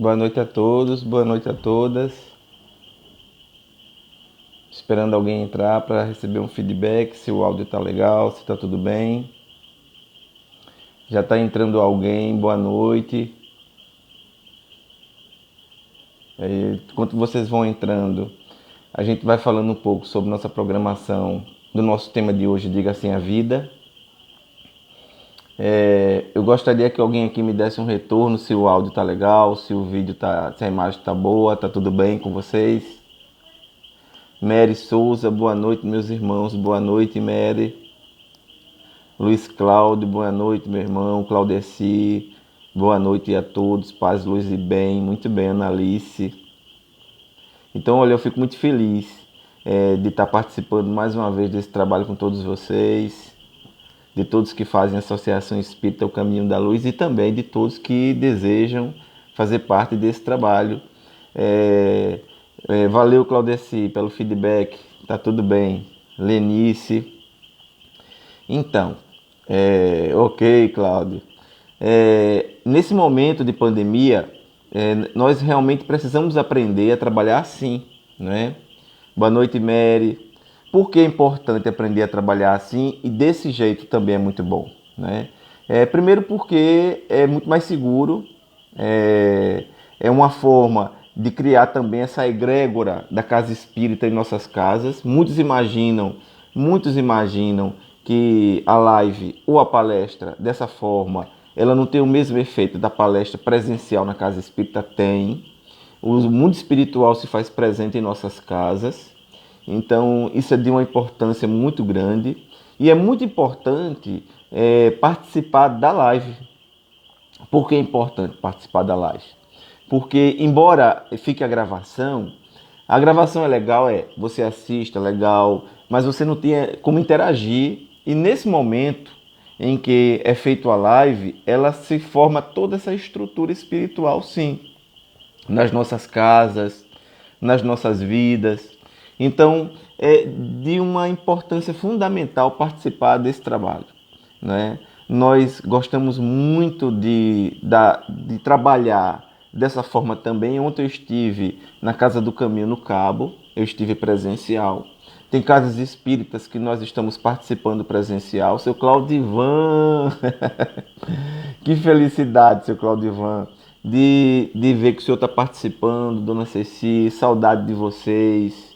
Boa noite a todos, boa noite a todas. Esperando alguém entrar para receber um feedback, se o áudio está legal, se está tudo bem. Já está entrando alguém, boa noite. Enquanto vocês vão entrando, a gente vai falando um pouco sobre nossa programação do nosso tema de hoje, Diga Assim a Vida. Eu gostaria que alguém aqui me desse um retorno se o áudio está legal, se o vídeo se a imagem está boa, está tudo bem com vocês. Mary Souza, boa noite, meus irmãos. Boa noite, Mary. Luiz Cláudio, boa noite, meu irmão. Claudeci, boa noite a todos. Paz, luz e bem. Muito bem, Analice. Então, olha, eu fico muito feliz de estar participando mais uma vez desse trabalho com todos vocês, de todos que fazem a Associação Espírita O Caminho da Luz e também de todos que desejam fazer parte desse trabalho. Valeu, Claudeci, pelo feedback. Tá tudo bem. Lenice. Então, ok, Cláudio. Nesse momento de pandemia, nós realmente precisamos aprender a trabalhar assim, né? Boa noite, Mary. Por que é importante aprender a trabalhar assim e desse jeito também é muito bom, né? Primeiro porque é muito mais seguro, é uma forma de criar também essa egrégora da casa espírita em nossas casas. Muitos imaginam que a live ou a palestra dessa forma, ela não tem o mesmo efeito da palestra presencial na casa espírita. Tem. O mundo espiritual se faz presente em nossas casas. Então, isso é de uma importância muito grande. E é muito importante participar da live. Por que é importante participar da live? Porque, embora fique a gravação é legal, você assiste, é legal, mas você não tem como interagir. E nesse momento em que é feito a live, ela se forma toda essa estrutura espiritual, sim, nas nossas casas, nas nossas vidas. Então, é de uma importância fundamental participar desse trabalho, né? Nós gostamos muito de trabalhar dessa forma também. Ontem eu estive na Casa do Caminho no Cabo, eu estive presencial. Tem casas espíritas que nós estamos participando presencial. Seu Claudivan, que felicidade, seu Claudivan, de ver que o senhor está participando, dona Ceci, saudade de vocês.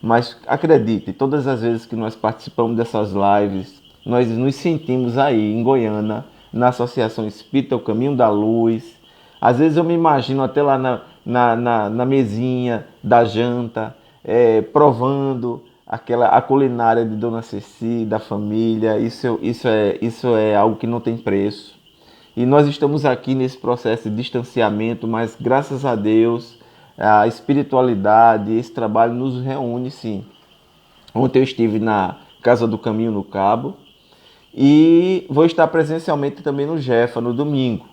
Mas acredite, todas as vezes que nós participamos dessas lives, nós nos sentimos aí em Goiânia, na Associação Espírita O Caminho da Luz. Às vezes eu me imagino até lá na mesinha da janta, provando a culinária de Dona Ceci, da família. Isso é algo que não tem preço. E nós estamos aqui nesse processo de distanciamento, mas graças a Deus, a espiritualidade, esse trabalho nos reúne, sim. Ontem eu estive na Casa do Caminho no Cabo e vou estar presencialmente também no Jefa no domingo.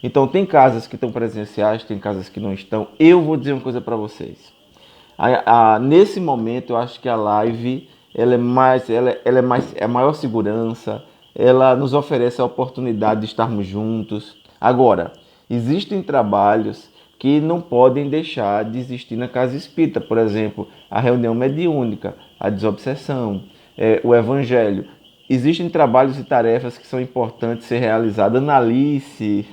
Então tem casas que estão presenciais, tem casas que não estão. Eu vou dizer uma coisa para vocês. Nesse momento eu acho que a live é a maior segurança, ela nos oferece a oportunidade de estarmos juntos. Agora, existem trabalhos que não podem deixar de existir na casa espírita. Por exemplo, a reunião mediúnica, a desobsessão, o evangelho. Existem trabalhos e tarefas que são importantes ser realizados. Analice,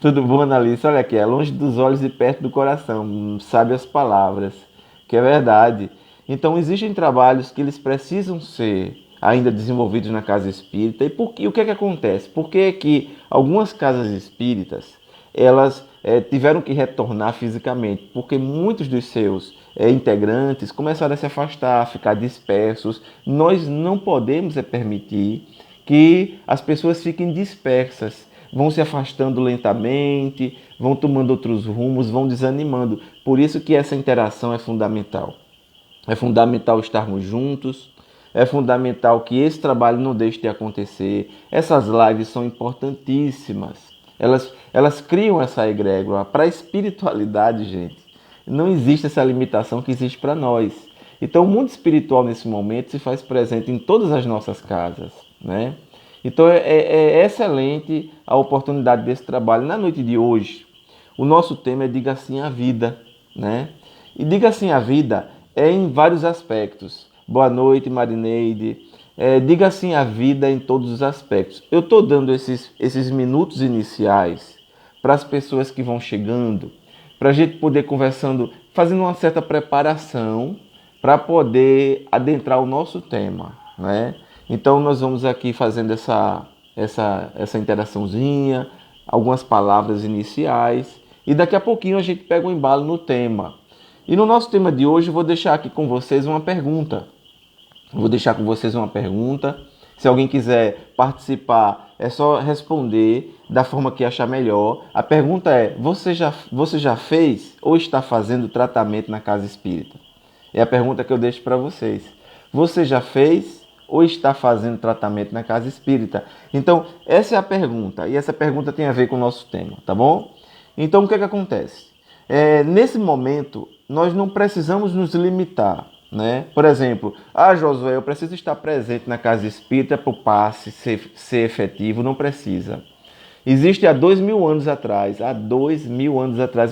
tudo bom, Analice? Olha aqui, é longe dos olhos e perto do coração, sabe as palavras, que é verdade. Então, existem trabalhos que eles precisam ser ainda desenvolvidos na casa espírita. E o que é que acontece? Por que que algumas casas espíritas, elas tiveram que retornar fisicamente? Porque muitos dos seus integrantes começaram a se afastar, a ficar dispersos. Nós não podemos permitir que as pessoas fiquem dispersas, vão se afastando lentamente, vão tomando outros rumos, vão desanimando. Por isso que essa interação é fundamental. É fundamental estarmos juntos, é fundamental que esse trabalho não deixe de acontecer. Essas lives são importantíssimas. Elas criam essa egrégora para a espiritualidade, gente. Não existe essa limitação que existe para nós. Então, o mundo espiritual nesse momento se faz presente em todas as nossas casas, né? Então, é excelente a oportunidade desse trabalho. Na noite de hoje, O nosso tema é Diga Sim à Vida, né? E Diga Sim à Vida é em vários aspectos. Boa noite, Marineide. Diga Sim à Vida em todos os aspectos. Eu estou dando esses minutos iniciais para as pessoas que vão chegando, para a gente poder conversando, fazendo uma certa preparação para poder adentrar o nosso tema, né? Então nós vamos aqui fazendo essa interaçãozinha, algumas palavras iniciais e daqui a pouquinho a gente pega o embalo no tema. E no nosso tema de hoje eu vou deixar aqui com vocês uma pergunta. Se alguém quiser participar, é só responder da forma que achar melhor. A pergunta é: você já fez ou está fazendo tratamento na casa espírita? É a pergunta que eu deixo para vocês. Você já fez ou está fazendo tratamento na casa espírita? Então, essa é a pergunta. E essa pergunta tem a ver com o nosso tema, tá bom? Então, o que acontece? Nesse momento, nós não precisamos nos limitar, né? Por exemplo, Josué, eu preciso estar presente na casa espírita para o passe ser efetivo. Não precisa. Existe há 2000 anos atrás,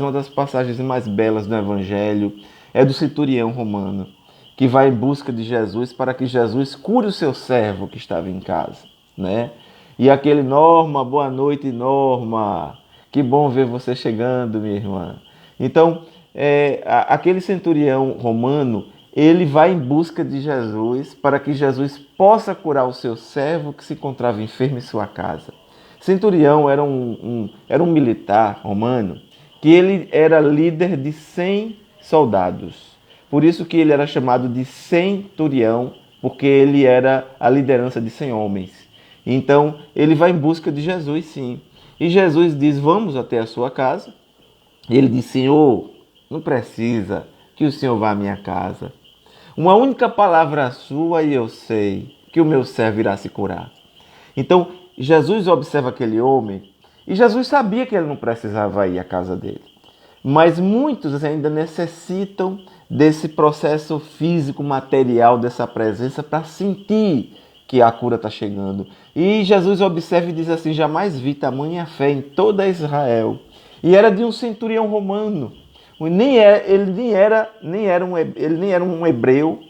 uma das passagens mais belas do Evangelho é do centurião romano, que vai em busca de Jesus para que Jesus cure o seu servo que estava em casa, né? E aquele: Norma, boa noite, Norma. Que bom ver você chegando, minha irmã. Então, aquele centurião romano, ele vai em busca de Jesus para que Jesus possa curar o seu servo que se encontrava enfermo em sua casa. Centurião era um militar romano que ele era líder de 100 soldados. Por isso que ele era chamado de centurião, porque ele era a liderança de 100 homens. Então, ele vai em busca de Jesus, sim. E Jesus diz: vamos até a sua casa. E ele diz: Senhor, não precisa que o Senhor vá à minha casa. Uma única palavra sua e eu sei que o meu servo irá se curar. Então, Jesus observa aquele homem e Jesus sabia que ele não precisava ir à casa dele. Mas muitos ainda necessitam desse processo físico, material, dessa presença para sentir que a cura está chegando. E Jesus observa e diz assim: jamais vi tamanha fé em toda Israel. E era de um centurião romano. Ele nem era um hebreu,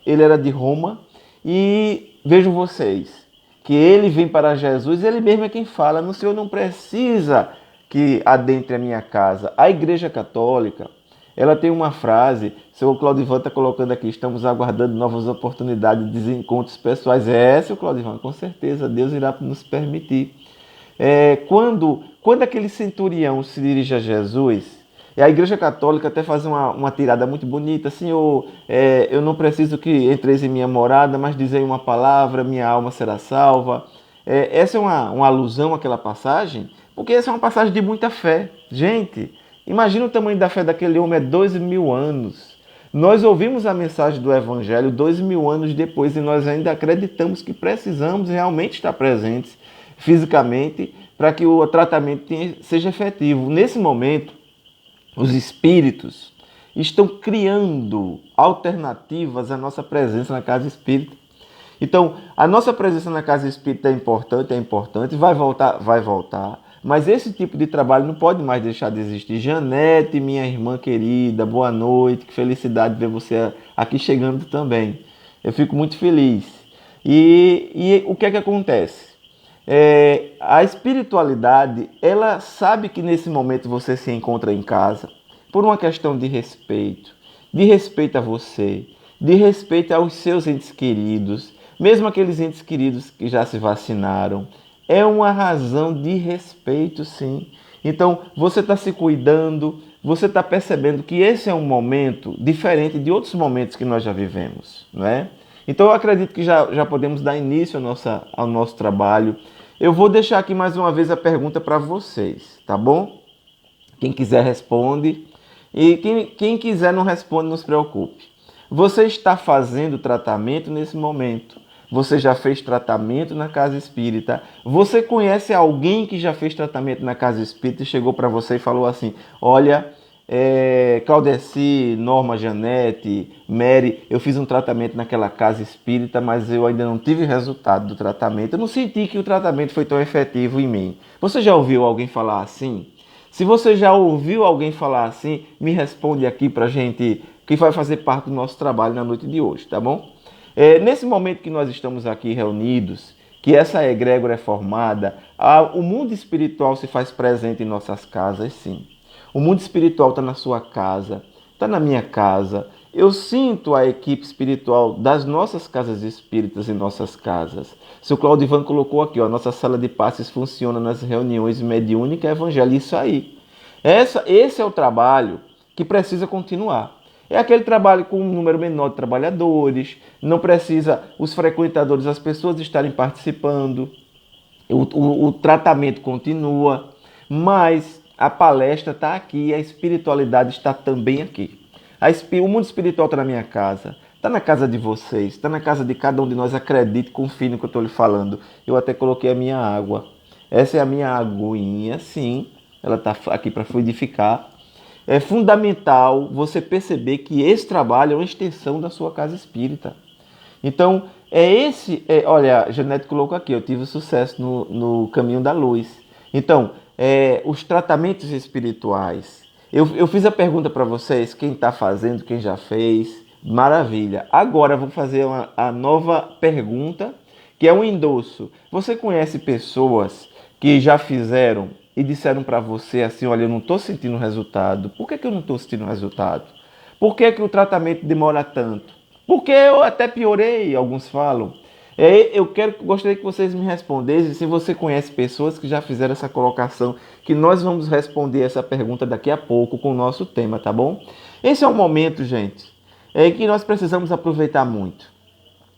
ele era de Roma. E vejam vocês, que ele vem para Jesus, ele mesmo é quem fala: o Senhor não precisa que adentre a minha casa. A Igreja Católica, ela tem uma frase, o seu Claudivan está colocando aqui: estamos aguardando novas oportunidades de encontros pessoais. Seu Claudivan, com certeza, Deus irá nos permitir. Quando aquele centurião se dirige a Jesus, a Igreja Católica até faz uma tirada muito bonita: Senhor, eu não preciso que entreis em minha morada, mas dizei uma palavra, minha alma será salva. Essa é uma alusão àquela passagem, porque essa é uma passagem de muita fé. Gente, imagina o tamanho da fé daquele homem há 2000 anos. Nós ouvimos a mensagem do Evangelho 2000 anos depois e nós ainda acreditamos que precisamos realmente estar presentes fisicamente para que o tratamento seja efetivo. Nesse momento, os espíritos estão criando alternativas à nossa presença na casa espírita. Então, a nossa presença na casa espírita é importante, vai voltar, mas esse tipo de trabalho não pode mais deixar de existir. Janete, minha irmã querida, boa noite, que felicidade ver você aqui chegando também. Eu fico muito feliz. E o que é que acontece? A espiritualidade, ela sabe que nesse momento você se encontra em casa por uma questão de respeito a você, de respeito aos seus entes queridos, mesmo aqueles entes queridos que já se vacinaram. É uma razão de respeito, sim. Então, você está se cuidando, você está percebendo que esse é um momento diferente de outros momentos que nós já vivemos, não é? Então, eu acredito que já podemos dar início ao nosso trabalho. Eu vou deixar aqui mais uma vez a pergunta para vocês, tá bom? Quem quiser responde. E quem quiser não responde, não se preocupe. Você está fazendo tratamento nesse momento? Você já fez tratamento na casa espírita? Você conhece alguém que já fez tratamento na casa espírita e chegou para você e falou assim: olha, Claudeci, Norma, Janete, Mary, eu fiz um tratamento naquela casa espírita, mas eu ainda não tive resultado do tratamento. Eu não senti que o tratamento foi tão efetivo em mim. Você já ouviu alguém falar assim? Se você já ouviu alguém falar assim, me responde aqui pra gente, que vai fazer parte do nosso trabalho na noite de hoje, tá bom? Nesse momento que nós estamos aqui reunidos, que essa egrégora é formada, o mundo espiritual se faz presente em nossas casas, sim. O mundo espiritual está na sua casa, está na minha casa. Eu sinto a equipe espiritual das nossas casas espíritas em nossas casas. Seu Claudivan colocou aqui, ó, nossa sala de passes funciona nas reuniões mediúnica e evangelho. Isso aí. Esse é o trabalho que precisa continuar. É aquele trabalho com um número menor de trabalhadores, não precisa os frequentadores, as pessoas estarem participando, o tratamento continua, mas a palestra está aqui, a espiritualidade está também aqui. O mundo espiritual está na minha casa, está na casa de vocês, está na casa de cada um de nós. Acredite, confie no que eu estou lhe falando. Eu até coloquei a minha água. Essa é a minha aguinha, sim, ela está aqui para fluidificar. É fundamental você perceber que esse trabalho é uma extensão da sua casa espírita. Então, olha, a Janete colocou aqui, eu tive sucesso no caminho da luz. Então, os tratamentos espirituais. Eu fiz a pergunta para vocês, quem está fazendo, quem já fez, maravilha. Agora eu vou fazer a nova pergunta, que é um endosso. Você conhece pessoas que já fizeram e disseram para você assim, olha, eu não estou sentindo resultado. Por que eu não estou sentindo resultado? Por que o tratamento demora tanto? Porque eu até piorei, alguns falam. Gostaria que vocês me respondessem se você conhece pessoas que já fizeram essa colocação, que nós vamos responder essa pergunta daqui a pouco com o nosso tema, tá bom? Esse é um momento, gente, que nós precisamos aproveitar muito.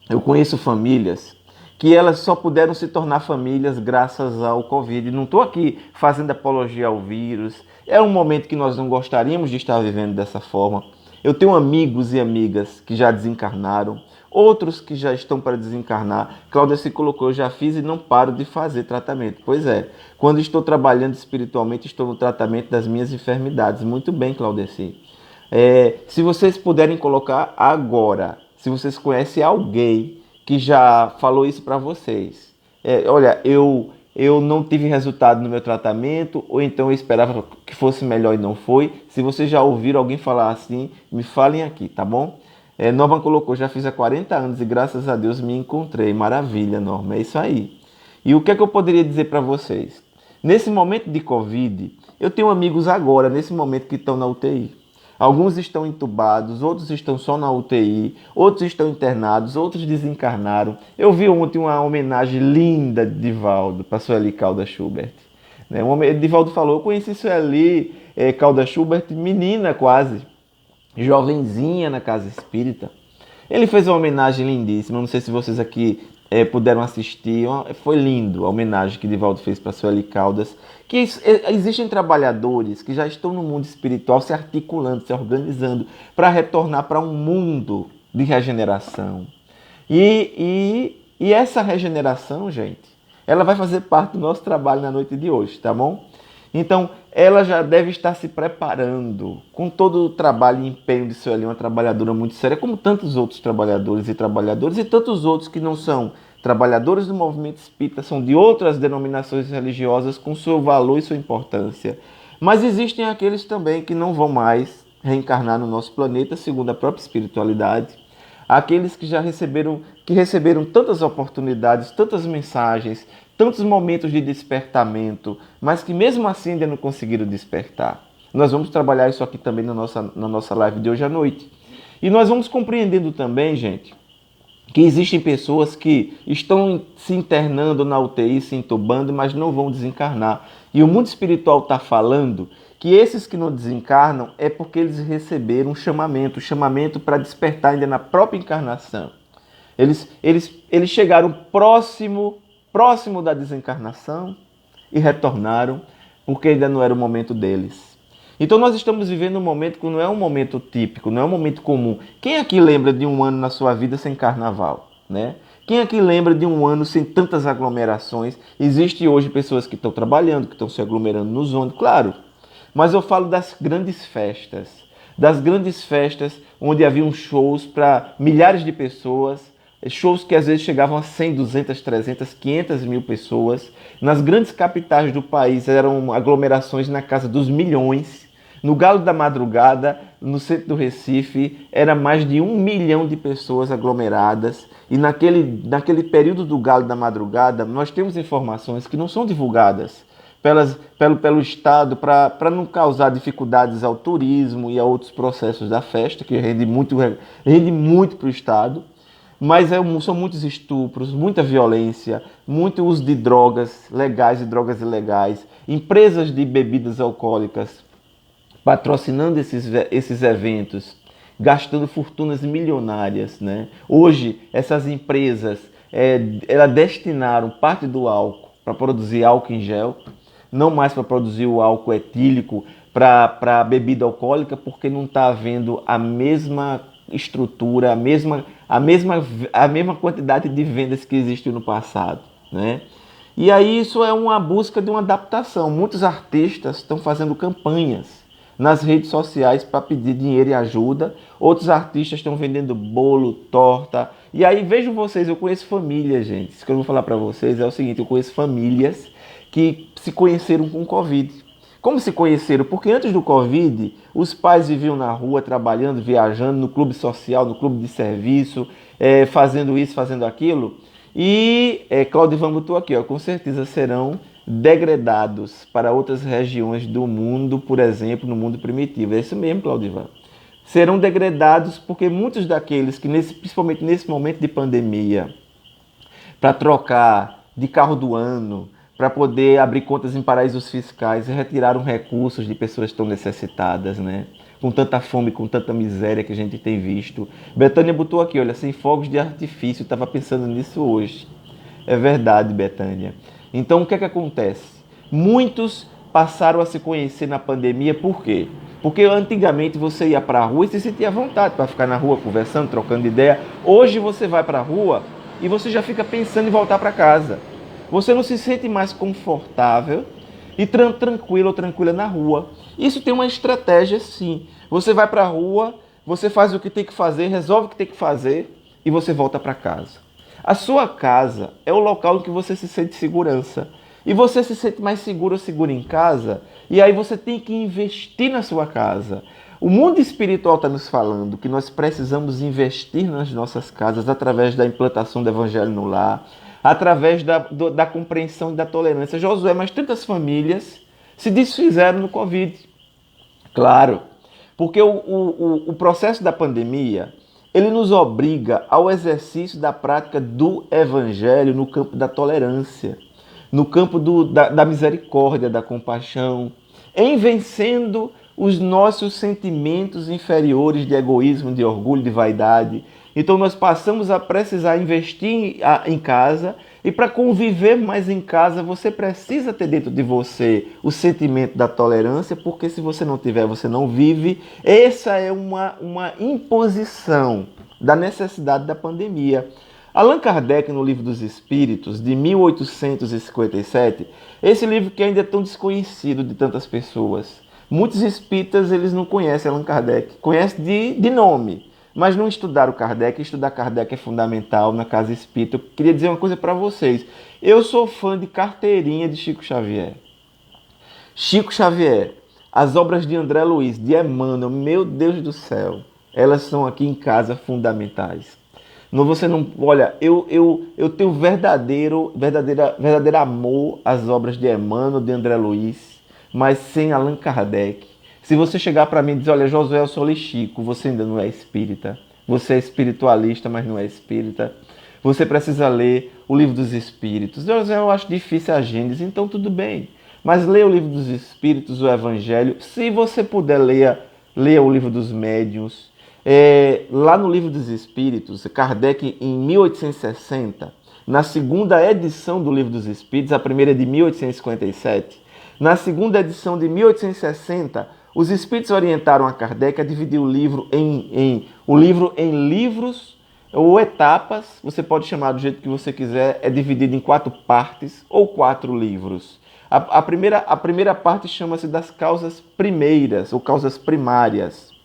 Eu conheço famílias que elas só puderam se tornar famílias graças ao Covid. Não estou aqui fazendo apologia ao vírus. É um momento que nós não gostaríamos de estar vivendo dessa forma. Eu tenho amigos e amigas que já desencarnaram, outros que já estão para desencarnar. Cláudia se colocou, eu já fiz e não paro de fazer tratamento. Pois é, quando estou trabalhando espiritualmente, estou no tratamento das minhas enfermidades. Muito bem, Claudeci. Se vocês puderem colocar agora, se vocês conhecem alguém que já falou isso para vocês. Olha, eu não tive resultado no meu tratamento, ou então eu esperava que fosse melhor e não foi. Se vocês já ouviram alguém falar assim, me falem aqui, tá bom? Norma colocou, já fiz há 40 anos e graças a Deus me encontrei. Maravilha, Norma, é isso aí. E o que é que eu poderia dizer para vocês? Nesse momento de Covid, eu tenho amigos agora, nesse momento, que estão na UTI. Alguns estão entubados, outros estão só na UTI, outros estão internados, outros desencarnaram. Eu vi ontem uma homenagem linda de Divaldo para Sueli Calda Schubert. Divaldo falou, eu conheci Sueli Calda Schubert, menina quase, jovenzinha na casa espírita. Ele fez uma homenagem lindíssima, não sei se vocês aqui puderam assistir, foi lindo a homenagem que Divaldo fez para Sueli Caldas, que existem trabalhadores que já estão no mundo espiritual se articulando, se organizando para retornar para um mundo de regeneração. E essa regeneração, gente, ela vai fazer parte do nosso trabalho na noite de hoje, tá bom? Então, ela já deve estar se preparando com todo o trabalho e empenho de Sueli, uma trabalhadora muito séria, como tantos outros trabalhadores e tantos outros que não são trabalhadores do movimento espírita, são de outras denominações religiosas com seu valor e sua importância. Mas existem aqueles também que não vão mais reencarnar no nosso planeta, segundo a própria espiritualidade. Aqueles que já receberam tantas oportunidades, tantas mensagens, tantos momentos de despertamento, mas que mesmo assim ainda não conseguiram despertar. Nós vamos trabalhar isso aqui também na nossa live de hoje à noite. E nós vamos compreendendo também, gente, que existem pessoas que estão se internando na UTI, se entubando, mas não vão desencarnar. E o mundo espiritual está falando que esses que não desencarnam é porque eles receberam um chamamento para despertar ainda na própria encarnação. Eles chegaram próximo da desencarnação e retornaram porque ainda não era o momento deles. Então nós estamos vivendo um momento que não é um momento típico, não é um momento comum. Quem aqui lembra de um ano na sua vida sem carnaval, né? Quem aqui lembra de um ano sem tantas aglomerações? Existem hoje pessoas que estão trabalhando, que estão se aglomerando nos ônibus, claro. Mas eu falo das grandes festas onde haviam shows para milhares de pessoas, shows que às vezes chegavam a 100, 200, 300, 500 mil pessoas. Nas grandes capitais do país eram aglomerações na casa dos milhões. No Galo da Madrugada, no centro do Recife, era mais de 1 milhão de pessoas aglomeradas. E naquele período do Galo da Madrugada, nós temos informações que não são divulgadas pelo Estado para não causar dificuldades ao turismo e a outros processos da festa, que rende muito para o Estado. Mas são muitos estupros, muita violência, muito uso de drogas legais e drogas ilegais, empresas de bebidas alcoólicas patrocinando esses eventos, gastando fortunas milionárias, né? Hoje, essas empresas elas destinaram parte do álcool para produzir álcool em gel, não mais para produzir o álcool etílico para bebida alcoólica, porque não está havendo a mesma estrutura, a mesma quantidade de vendas que existiu no passado, né? E aí isso é uma busca de uma adaptação. Muitos artistas estão fazendo campanhas nas redes sociais para pedir dinheiro e ajuda. Outros artistas estão vendendo bolo, torta. E aí vejam vocês, eu conheço famílias, gente. Isso que eu vou falar para vocês é o seguinte, eu conheço famílias que se conheceram com o Covid. Como se conheceram? Porque antes do Covid, os pais viviam na rua, trabalhando, viajando, no clube social, no clube de serviço, fazendo isso, fazendo aquilo. E Claudivan botou aqui, ó, com certeza serão degradados para outras regiões do mundo, por exemplo, no mundo primitivo. É isso mesmo, Claudivan. Serão degradados porque muitos daqueles que, principalmente nesse momento de pandemia, para trocar de carro do ano, para poder abrir contas em paraísos fiscais, retiraram recursos de pessoas tão necessitadas, né? Com tanta fome, com tanta miséria que a gente tem visto. Betânia botou aqui, olha, sem fogos de artifício, estava pensando nisso hoje. É verdade, Betânia. Então, o que é que acontece? Muitos passaram a se conhecer na pandemia, por quê? Porque antigamente você ia para a rua e se sentia à vontade para ficar na rua conversando, trocando ideia. Hoje você vai para a rua e você já fica pensando em voltar para casa. Você não se sente mais confortável e tranquilo ou tranquila na rua. Isso tem uma estratégia, sim. Você vai para a rua, você faz o que tem que fazer, resolve o que tem que fazer e você volta para casa. A sua casa é o local em que você se sente segurança. E você se sente mais seguro ou segura em casa, e aí você tem que investir na sua casa. O mundo espiritual está nos falando que nós precisamos investir nas nossas casas através da implantação do evangelho no lar, através da compreensão e da tolerância. Josué, mas tantas famílias se desfizeram no Covid. Claro, porque o processo da pandemia, ele nos obriga ao exercício da prática do evangelho no campo da tolerância, no campo da misericórdia, da compaixão, em vencendo os nossos sentimentos inferiores de egoísmo, de orgulho, de vaidade. Então nós passamos a precisar investir em casa, e para conviver mais em casa você precisa ter dentro de você o sentimento da tolerância, porque se você não tiver, você não vive. Essa é uma imposição da necessidade da pandemia. Allan Kardec, no Livro dos Espíritos, de 1857, esse livro que ainda é tão desconhecido de tantas pessoas. Muitos espíritas eles não conhecem Allan Kardec, conhecem de nome, mas não estudaram Kardec. Estudar Kardec é fundamental na casa espírita. Eu queria dizer uma coisa para vocês. Eu sou fã de carteirinha de Chico Xavier. Chico Xavier, as obras de André Luiz, de Emmanuel, meu Deus do céu, elas são aqui em casa fundamentais. Você não, olha, eu tenho verdadeiro amor às obras de Emmanuel, de André Luiz, mas sem Allan Kardec. Se você chegar para mim e dizer, olha, Josué, eu sou Chico, você ainda não é espírita. Você é espiritualista, mas não é espírita. Você precisa ler o Livro dos Espíritos. Josué, eu acho difícil a Gênesis, então tudo bem. Mas leia o Livro dos Espíritos, o Evangelho. Se você puder, leia o Livro dos Médiuns. Lá no Livro dos Espíritos, Kardec, em 1860, na segunda edição do Livro dos Espíritos, a primeira é de 1857, na segunda edição de 1860, os Espíritos orientaram a Kardec a dividir o livro em livros ou etapas, você pode chamar do jeito que você quiser, é dividido em 4 partes ou 4 livros. A primeira parte chama-se das causas primeiras ou causas primárias.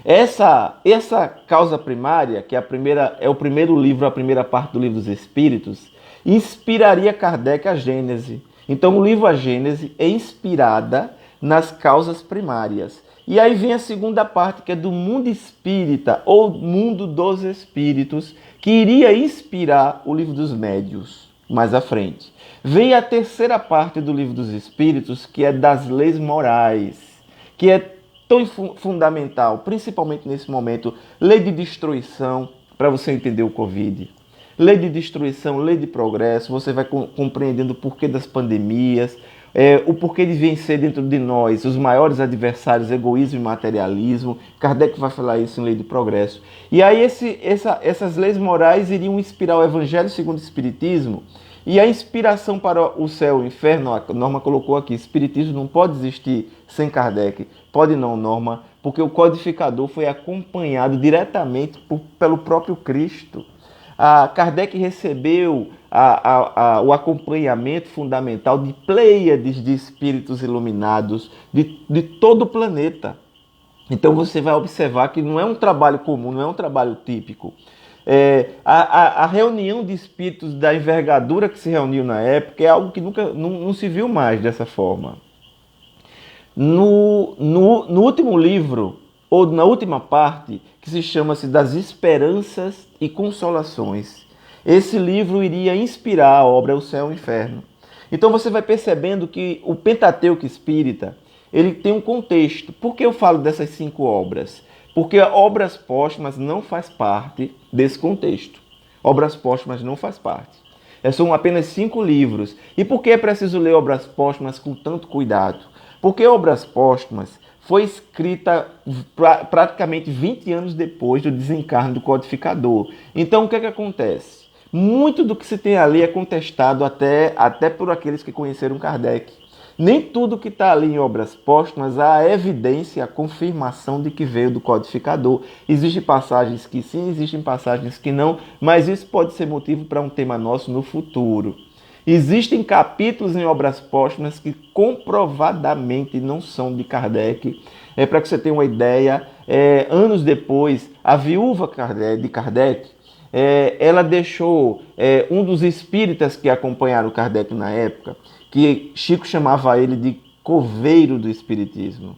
Essa causa primária, que é o primeiro livro, a primeira parte do Livro dos Espíritos, inspiraria Kardec a Gênese. Então o livro A Gênese é inspirada nas causas primárias. E aí vem a segunda parte, que é do mundo espírita, ou mundo dos espíritos, que iria inspirar o Livro dos Médiuns, mais à frente. Vem a terceira parte do Livro dos Espíritos, que é das leis morais, que é tão fundamental, principalmente nesse momento, lei de destruição, para você entender o Covid. Lei de destruição, lei de progresso, você vai compreendendo o porquê das pandemias, o porquê de vencer dentro de nós os maiores adversários, egoísmo e materialismo. Kardec vai falar isso em Lei de Progresso. E aí essas leis morais iriam inspirar o Evangelho segundo o Espiritismo, e a inspiração para o céu e o inferno, a Norma colocou aqui, Espiritismo não pode existir sem Kardec. Pode não, Norma, porque o codificador foi acompanhado diretamente pelo próprio Cristo. Kardec recebeu o acompanhamento fundamental de pleiades de espíritos iluminados de todo o planeta. Então você vai observar que não é um trabalho comum, não é um trabalho típico. A reunião de espíritos da envergadura que se reuniu na época é algo que nunca não se viu mais dessa forma. No último livro, ou na última parte, que se chama-se Das Esperanças e Consolações, esse livro iria inspirar a obra O Céu e o Inferno. Então você vai percebendo que o Pentateuco Espírita, ele tem um contexto. Por que eu falo dessas 5 obras? Porque obras póstumas não faz parte desse contexto. Obras póstumas não faz parte. São apenas 5 livros. E por que é preciso ler obras póstumas com tanto cuidado? Porque obras póstumas foi escrita praticamente 20 anos depois do desencarne do codificador. Então o que acontece? Muito do que se tem ali é contestado até por aqueles que conheceram Kardec. Nem tudo que está ali em obras póstumas há a evidência, a confirmação de que veio do codificador. Existem passagens que sim, existem passagens que não, mas isso pode ser motivo para um tema nosso no futuro. Existem capítulos em obras póstumas que comprovadamente não são de Kardec. Para que você tenha uma ideia, anos depois, a viúva de Kardec, ela deixou um dos espíritas que acompanharam Kardec na época, que Chico chamava ele de coveiro do espiritismo,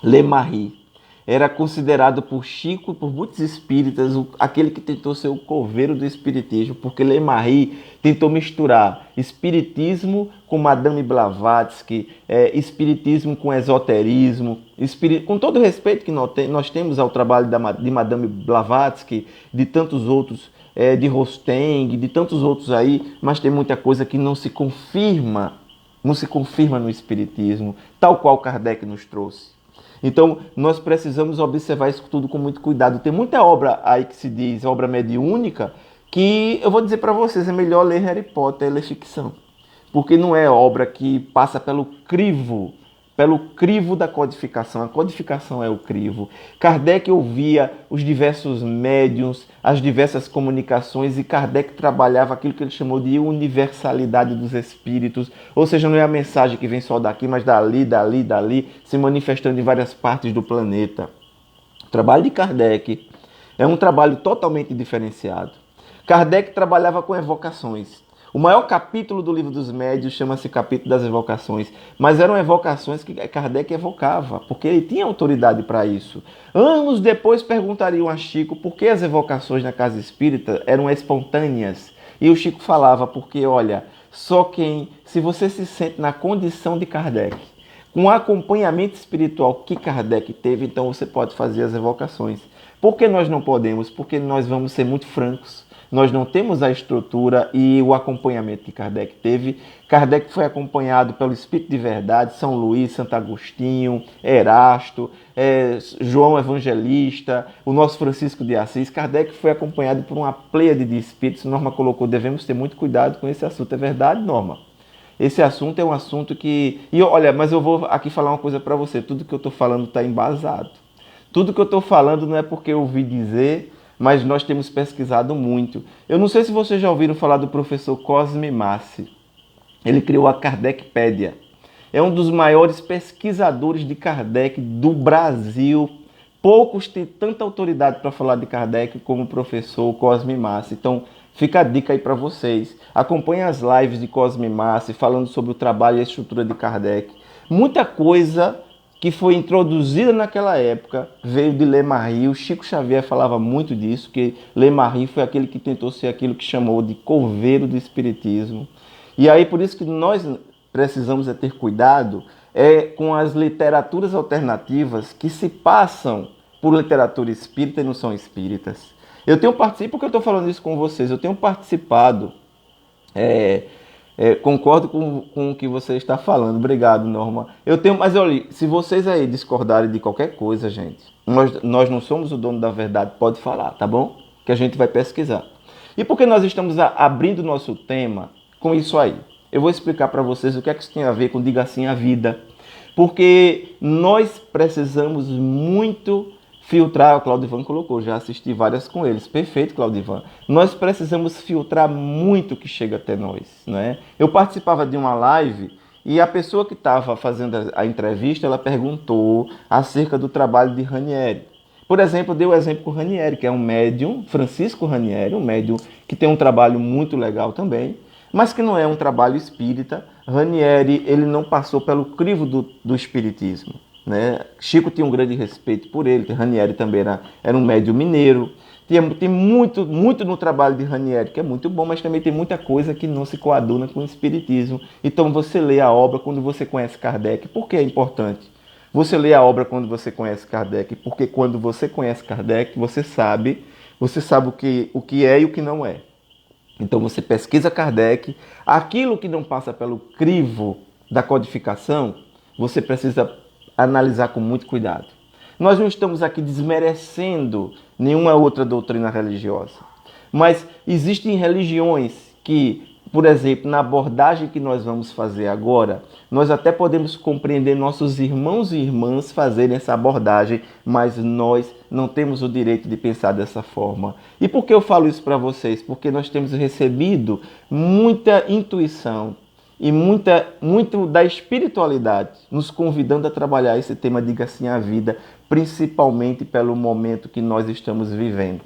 Lemarie. Era considerado por Chico, por muitos espíritas, aquele que tentou ser o coveiro do espiritismo, porque Lemarie tentou misturar espiritismo com Madame Blavatsky, espiritismo com esoterismo, com todo o respeito que nós temos ao trabalho de Madame Blavatsky, de tantos outros, de Rosteng, de tantos outros aí, mas tem muita coisa que não se confirma no espiritismo, tal qual Kardec nos trouxe. Então, nós precisamos observar isso tudo com muito cuidado. Tem muita obra aí que se diz obra mediúnica, que eu vou dizer para vocês, é melhor ler Harry Potter e ler ficção. Porque não é obra que passa pelo crivo da codificação. A codificação é o crivo. Kardec ouvia os diversos médiuns, as diversas comunicações, e Kardec trabalhava aquilo que ele chamou de universalidade dos espíritos. Ou seja, não é a mensagem que vem só daqui, mas dali, se manifestando em várias partes do planeta. O trabalho de Kardec é um trabalho totalmente diferenciado. Kardec trabalhava com evocações. O maior capítulo do Livro dos Médiuns chama-se Capítulo das Evocações, mas eram evocações que Kardec evocava, porque ele tinha autoridade para isso. Anos depois perguntariam a Chico por que as evocações na casa espírita eram espontâneas. E o Chico falava, porque olha, se você se sente na condição de Kardec, com o acompanhamento espiritual que Kardec teve, então você pode fazer as evocações. Por que nós não podemos? Porque nós vamos ser muito francos. Nós não temos a estrutura e o acompanhamento que Kardec teve. Kardec foi acompanhado pelo Espírito de Verdade, São Luís, Santo Agostinho, Erasto, João Evangelista, o nosso Francisco de Assis. Kardec foi acompanhado por uma pleiade de espíritos. Norma colocou, devemos ter muito cuidado com esse assunto. É verdade, Norma? Esse assunto é um assunto que... E olha, mas eu vou aqui falar uma coisa para você. Tudo que eu estou falando está embasado. Tudo que eu estou falando não é porque eu ouvi dizer, mas nós temos pesquisado muito. Eu não sei se vocês já ouviram falar do professor Cosme Massi. Ele criou a Kardecpédia. É um dos maiores pesquisadores de Kardec do Brasil, Poucos têm tanta autoridade para falar de Kardec como o professor Cosme Massi. Então, fica a dica aí para vocês. Acompanhem as lives de Cosme Massi falando sobre o trabalho e a estrutura de Kardec. Muita coisa que foi introduzida naquela época veio de Le Marie. O Chico Xavier falava muito disso, que Le Marie foi aquele que tentou ser aquilo que chamou de coveiro do espiritismo. E aí, por isso que nós precisamos ter cuidado com as literaturas alternativas que se passam por literatura espírita e não são espíritas. Eu tenho participado, porque eu estou falando isso com vocês, eu tenho participado, concordo com o que você está falando, obrigado, Norma. Mas olha, se vocês aí discordarem de qualquer coisa, gente, nós não somos o dono da verdade, pode falar, tá bom? Que a gente vai pesquisar. E por que nós estamos abrindo o nosso tema com isso aí? Eu vou explicar para vocês o que é que isso tem a ver com Diga Sim à Vida. Porque nós precisamos muito filtrar, o Claudivan colocou, já assisti várias com eles. Perfeito, Claudivan. Nós precisamos filtrar muito o que chega até nós, né? Eu participava de uma live e a pessoa que estava fazendo a entrevista, ela perguntou acerca do trabalho de Ranieri. Por exemplo, deu o exemplo com o Ranieri, que é um médium, Francisco Ranieri, um médium que tem um trabalho muito legal também, mas que não é um trabalho espírita. Ranieri, ele não passou pelo crivo do espiritismo, né? Chico tinha um grande respeito por ele, Ranieri também era um médium mineiro. Tem muito no trabalho de Ranieri, que é muito bom, mas também tem muita coisa que não se coaduna com o espiritismo. Então você lê a obra quando você conhece Kardec. Por que é importante? Você lê a obra quando você conhece Kardec, porque quando você conhece Kardec, você sabe o que é e o que não é. Então você pesquisa Kardec, aquilo que não passa pelo crivo da codificação, você precisa analisar com muito cuidado. Nós não estamos aqui desmerecendo nenhuma outra doutrina religiosa, mas existem religiões que, por exemplo, na abordagem que nós vamos fazer agora, nós até podemos compreender nossos irmãos e irmãs fazerem essa abordagem, mas nós não temos o direito de pensar dessa forma. E por que eu falo isso para vocês? Porque nós temos recebido muita intuição e muito da espiritualidade nos convidando a trabalhar esse tema Diga Sim à Vida, principalmente pelo momento que nós estamos vivendo.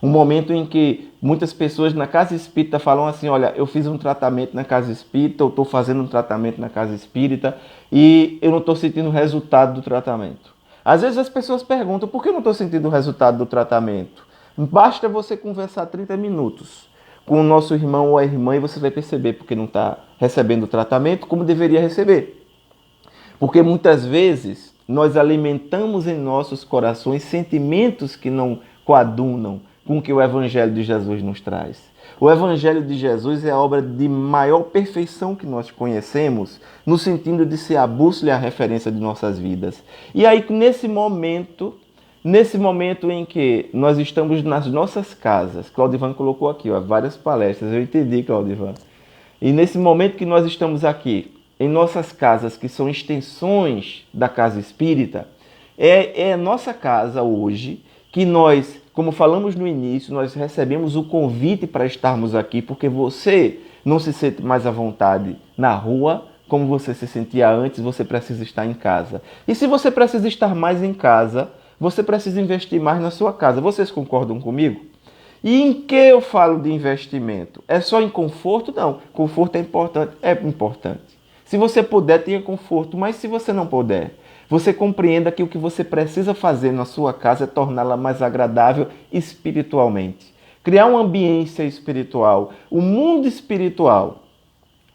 Um momento em que muitas pessoas na casa espírita falam assim, olha, eu fiz um tratamento na casa espírita, eu estou fazendo um tratamento na casa espírita e eu não estou sentindo o resultado do tratamento. Às vezes as pessoas perguntam, por que eu não estou sentindo o resultado do tratamento? Basta você conversar 30 minutos com o nosso irmão ou a irmã e você vai perceber porque não está recebendo o tratamento como deveria receber. Porque muitas vezes nós alimentamos em nossos corações sentimentos que não coadunam com o que o Evangelho de Jesus nos traz. O Evangelho de Jesus é a obra de maior perfeição que nós conhecemos, no sentido de ser a bússola e a referência de nossas vidas. E aí, nesse momento em que nós estamos nas nossas casas, Claudivan colocou aqui, várias palestras, eu entendi, Claudivan. E nesse momento que nós estamos aqui, em nossas casas, que são extensões da casa espírita, é a nossa casa hoje que nós, como falamos no início, nós recebemos o convite para estarmos aqui, porque você não se sente mais à vontade na rua, como você se sentia antes, você precisa estar em casa. E se você precisa estar mais em casa, você precisa investir mais na sua casa. Vocês concordam comigo? E em que eu falo de investimento? É só em conforto? Não. Conforto é importante? É importante. Se você puder, tenha conforto, mas se você não puder, você compreenda que o que você precisa fazer na sua casa é torná-la mais agradável espiritualmente. Criar uma ambiência espiritual. O mundo espiritual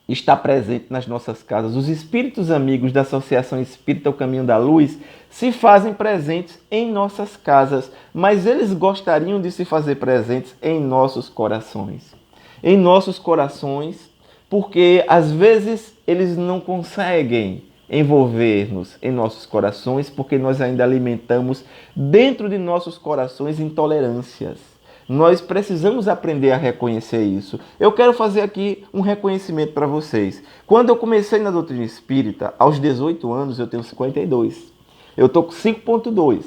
está presente nas nossas casas. Os espíritos amigos da Associação Espírita O Caminho da Luz se fazem presentes em nossas casas, mas eles gostariam de se fazer presentes em nossos corações. Em nossos corações, porque às vezes eles não conseguem envolver-nos em nossos corações, porque nós ainda alimentamos dentro de nossos corações intolerâncias. Nós precisamos aprender a reconhecer isso. Eu quero fazer aqui um reconhecimento para vocês. Quando eu comecei na doutrina espírita, aos 18 anos, eu tenho 52. Eu estou com 5.2.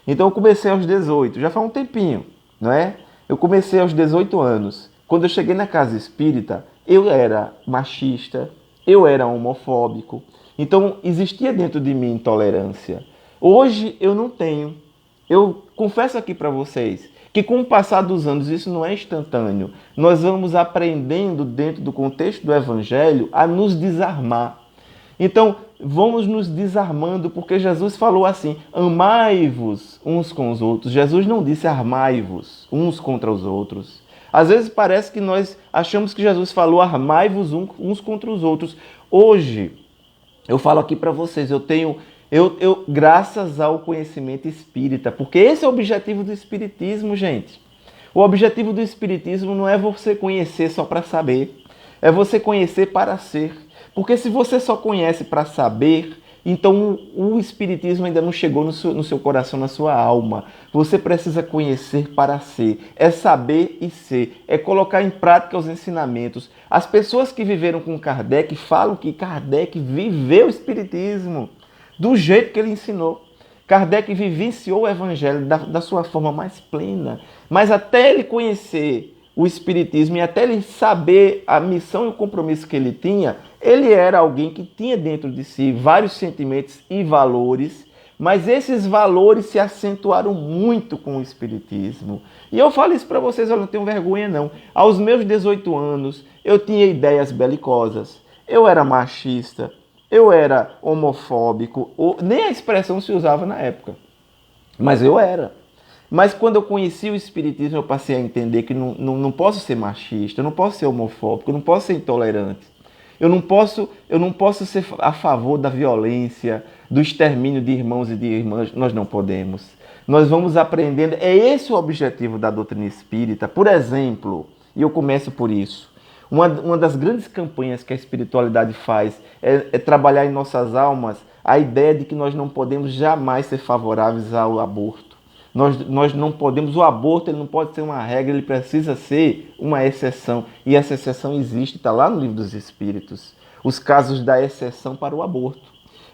Então eu comecei aos 18, já faz um tempinho, não é? Eu comecei aos 18 anos. Quando eu cheguei na casa espírita, eu era machista, eu era homofóbico. Então existia dentro de mim intolerância. Hoje eu não tenho. eu confesso aqui para vocês que com o passar dos anos, isso não é instantâneo, nós vamos aprendendo dentro do contexto do Evangelho a nos desarmar. Então, vamos nos desarmando, porque Jesus falou assim, amai-vos uns com os outros. Jesus não disse armai-vos uns contra os outros. Às vezes parece que nós achamos que Jesus falou armai-vos uns contra os outros. Hoje, eu falo aqui para vocês, graças ao conhecimento espírita, porque esse é o objetivo do espiritismo, gente. O objetivo do espiritismo não é você conhecer só para saber, é você conhecer para ser. Porque se você só conhece para saber, então o espiritismo ainda não chegou no seu coração, na sua alma. Você precisa conhecer para ser, é saber e ser, é colocar em prática os ensinamentos. As pessoas que viveram com Kardec falam que Kardec viveu o espiritismo do jeito que ele ensinou. Kardec vivenciou o evangelho da sua forma mais plena, mas até ele conhecer o espiritismo e até ele saber a missão e o compromisso que ele tinha, ele era alguém que tinha dentro de si vários sentimentos e valores, mas esses valores se acentuaram muito com o espiritismo. E eu falo isso para vocês, eu não tenho vergonha não. Aos meus 18 anos, eu tinha ideias belicosas, eu era machista, eu era homofóbico, nem a expressão se usava na época, mas eu era. Mas quando eu conheci o espiritismo, eu passei a entender que não posso ser machista, eu não posso ser homofóbico, eu não posso ser intolerante. Eu não posso ser a favor da violência, do extermínio de irmãos e de irmãs. Nós não podemos. Nós vamos aprendendo. É esse o objetivo da doutrina espírita. Por exemplo, e eu começo por isso, uma das grandes campanhas que a espiritualidade faz é trabalhar em nossas almas a ideia de que nós não podemos jamais ser favoráveis ao aborto. Nós não podemos, o aborto ele não pode ser uma regra, ele precisa ser uma exceção. E essa exceção existe, está lá no Livro dos Espíritos. Os casos da exceção para o aborto.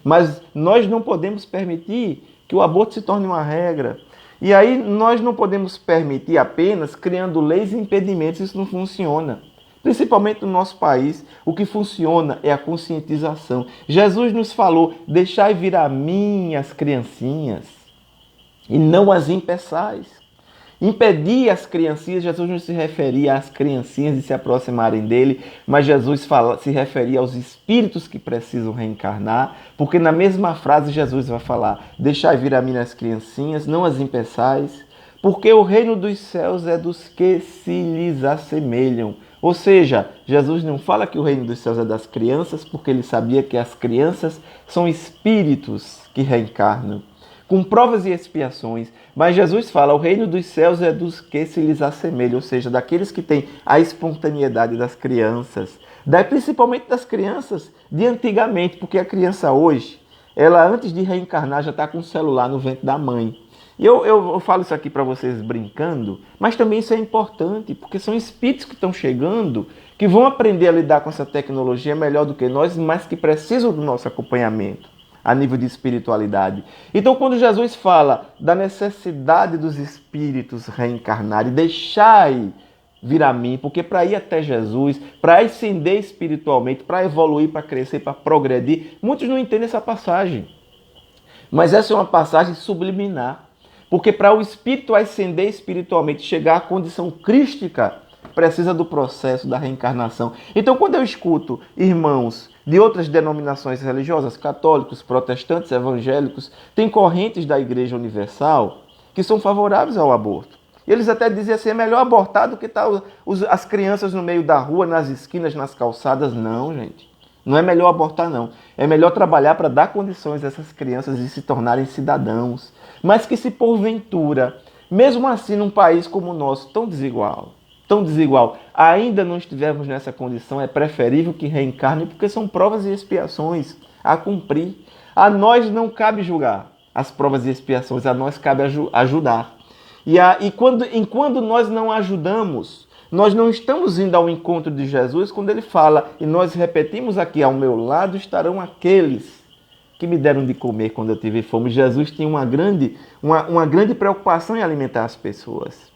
Mas nós não podemos permitir que o aborto se torne uma regra. E aí nós não podemos permitir apenas criando leis e impedimentos, isso não funciona. Principalmente no nosso país, o que funciona é a conscientização. Jesus nos falou, deixai vir a mim as criancinhas. E não as impeçais. Impedir as criancinhas, Jesus não se referia às criancinhas de se aproximarem dele, mas Jesus se referia aos espíritos que precisam reencarnar, porque na mesma frase Jesus vai falar, deixai vir a mim as criancinhas, não as impeçais, porque o reino dos céus é dos que se lhes assemelham. Ou seja, Jesus não fala que o reino dos céus é das crianças, porque ele sabia que as crianças são espíritos que reencarnam, com provas e expiações, mas Jesus fala, o reino dos céus é dos que se lhes assemelham, ou seja, daqueles que têm a espontaneidade das crianças, principalmente das crianças de antigamente, porque a criança hoje, ela antes de reencarnar já está com o celular no ventre da mãe. E eu falo isso aqui para vocês brincando, mas também isso é importante, porque são espíritos que estão chegando, que vão aprender a lidar com essa tecnologia melhor do que nós, mas que precisam do nosso acompanhamento a nível de espiritualidade. Então, quando Jesus fala da necessidade dos espíritos reencarnarem, deixai vir a mim, porque para ir até Jesus, para ascender espiritualmente, para evoluir, para crescer, para progredir, muitos não entendem essa passagem. Mas essa é uma passagem subliminar, porque para o espírito ascender espiritualmente, chegar à condição crística, precisa do processo da reencarnação. Então, quando eu escuto irmãos de outras denominações religiosas, católicos, protestantes, evangélicos, tem correntes da Igreja Universal que são favoráveis ao aborto. Eles até dizem assim, é melhor abortar do que estar as crianças no meio da rua, nas esquinas, nas calçadas. Não, gente. Não é melhor abortar, não. É melhor trabalhar para dar condições a essas crianças de se tornarem cidadãos. Mas que se porventura, mesmo assim num país como o nosso, tão desigual, ainda não estivermos nessa condição, é preferível que reencarne, porque são provas e expiações a cumprir. A nós não cabe julgar as provas e expiações, a nós cabe ajudar. E quando nós não ajudamos, nós não estamos indo ao encontro de Jesus quando ele fala, e nós repetimos aqui, ao meu lado estarão aqueles que me deram de comer quando eu tive fome. Jesus tinha uma grande preocupação em alimentar as pessoas.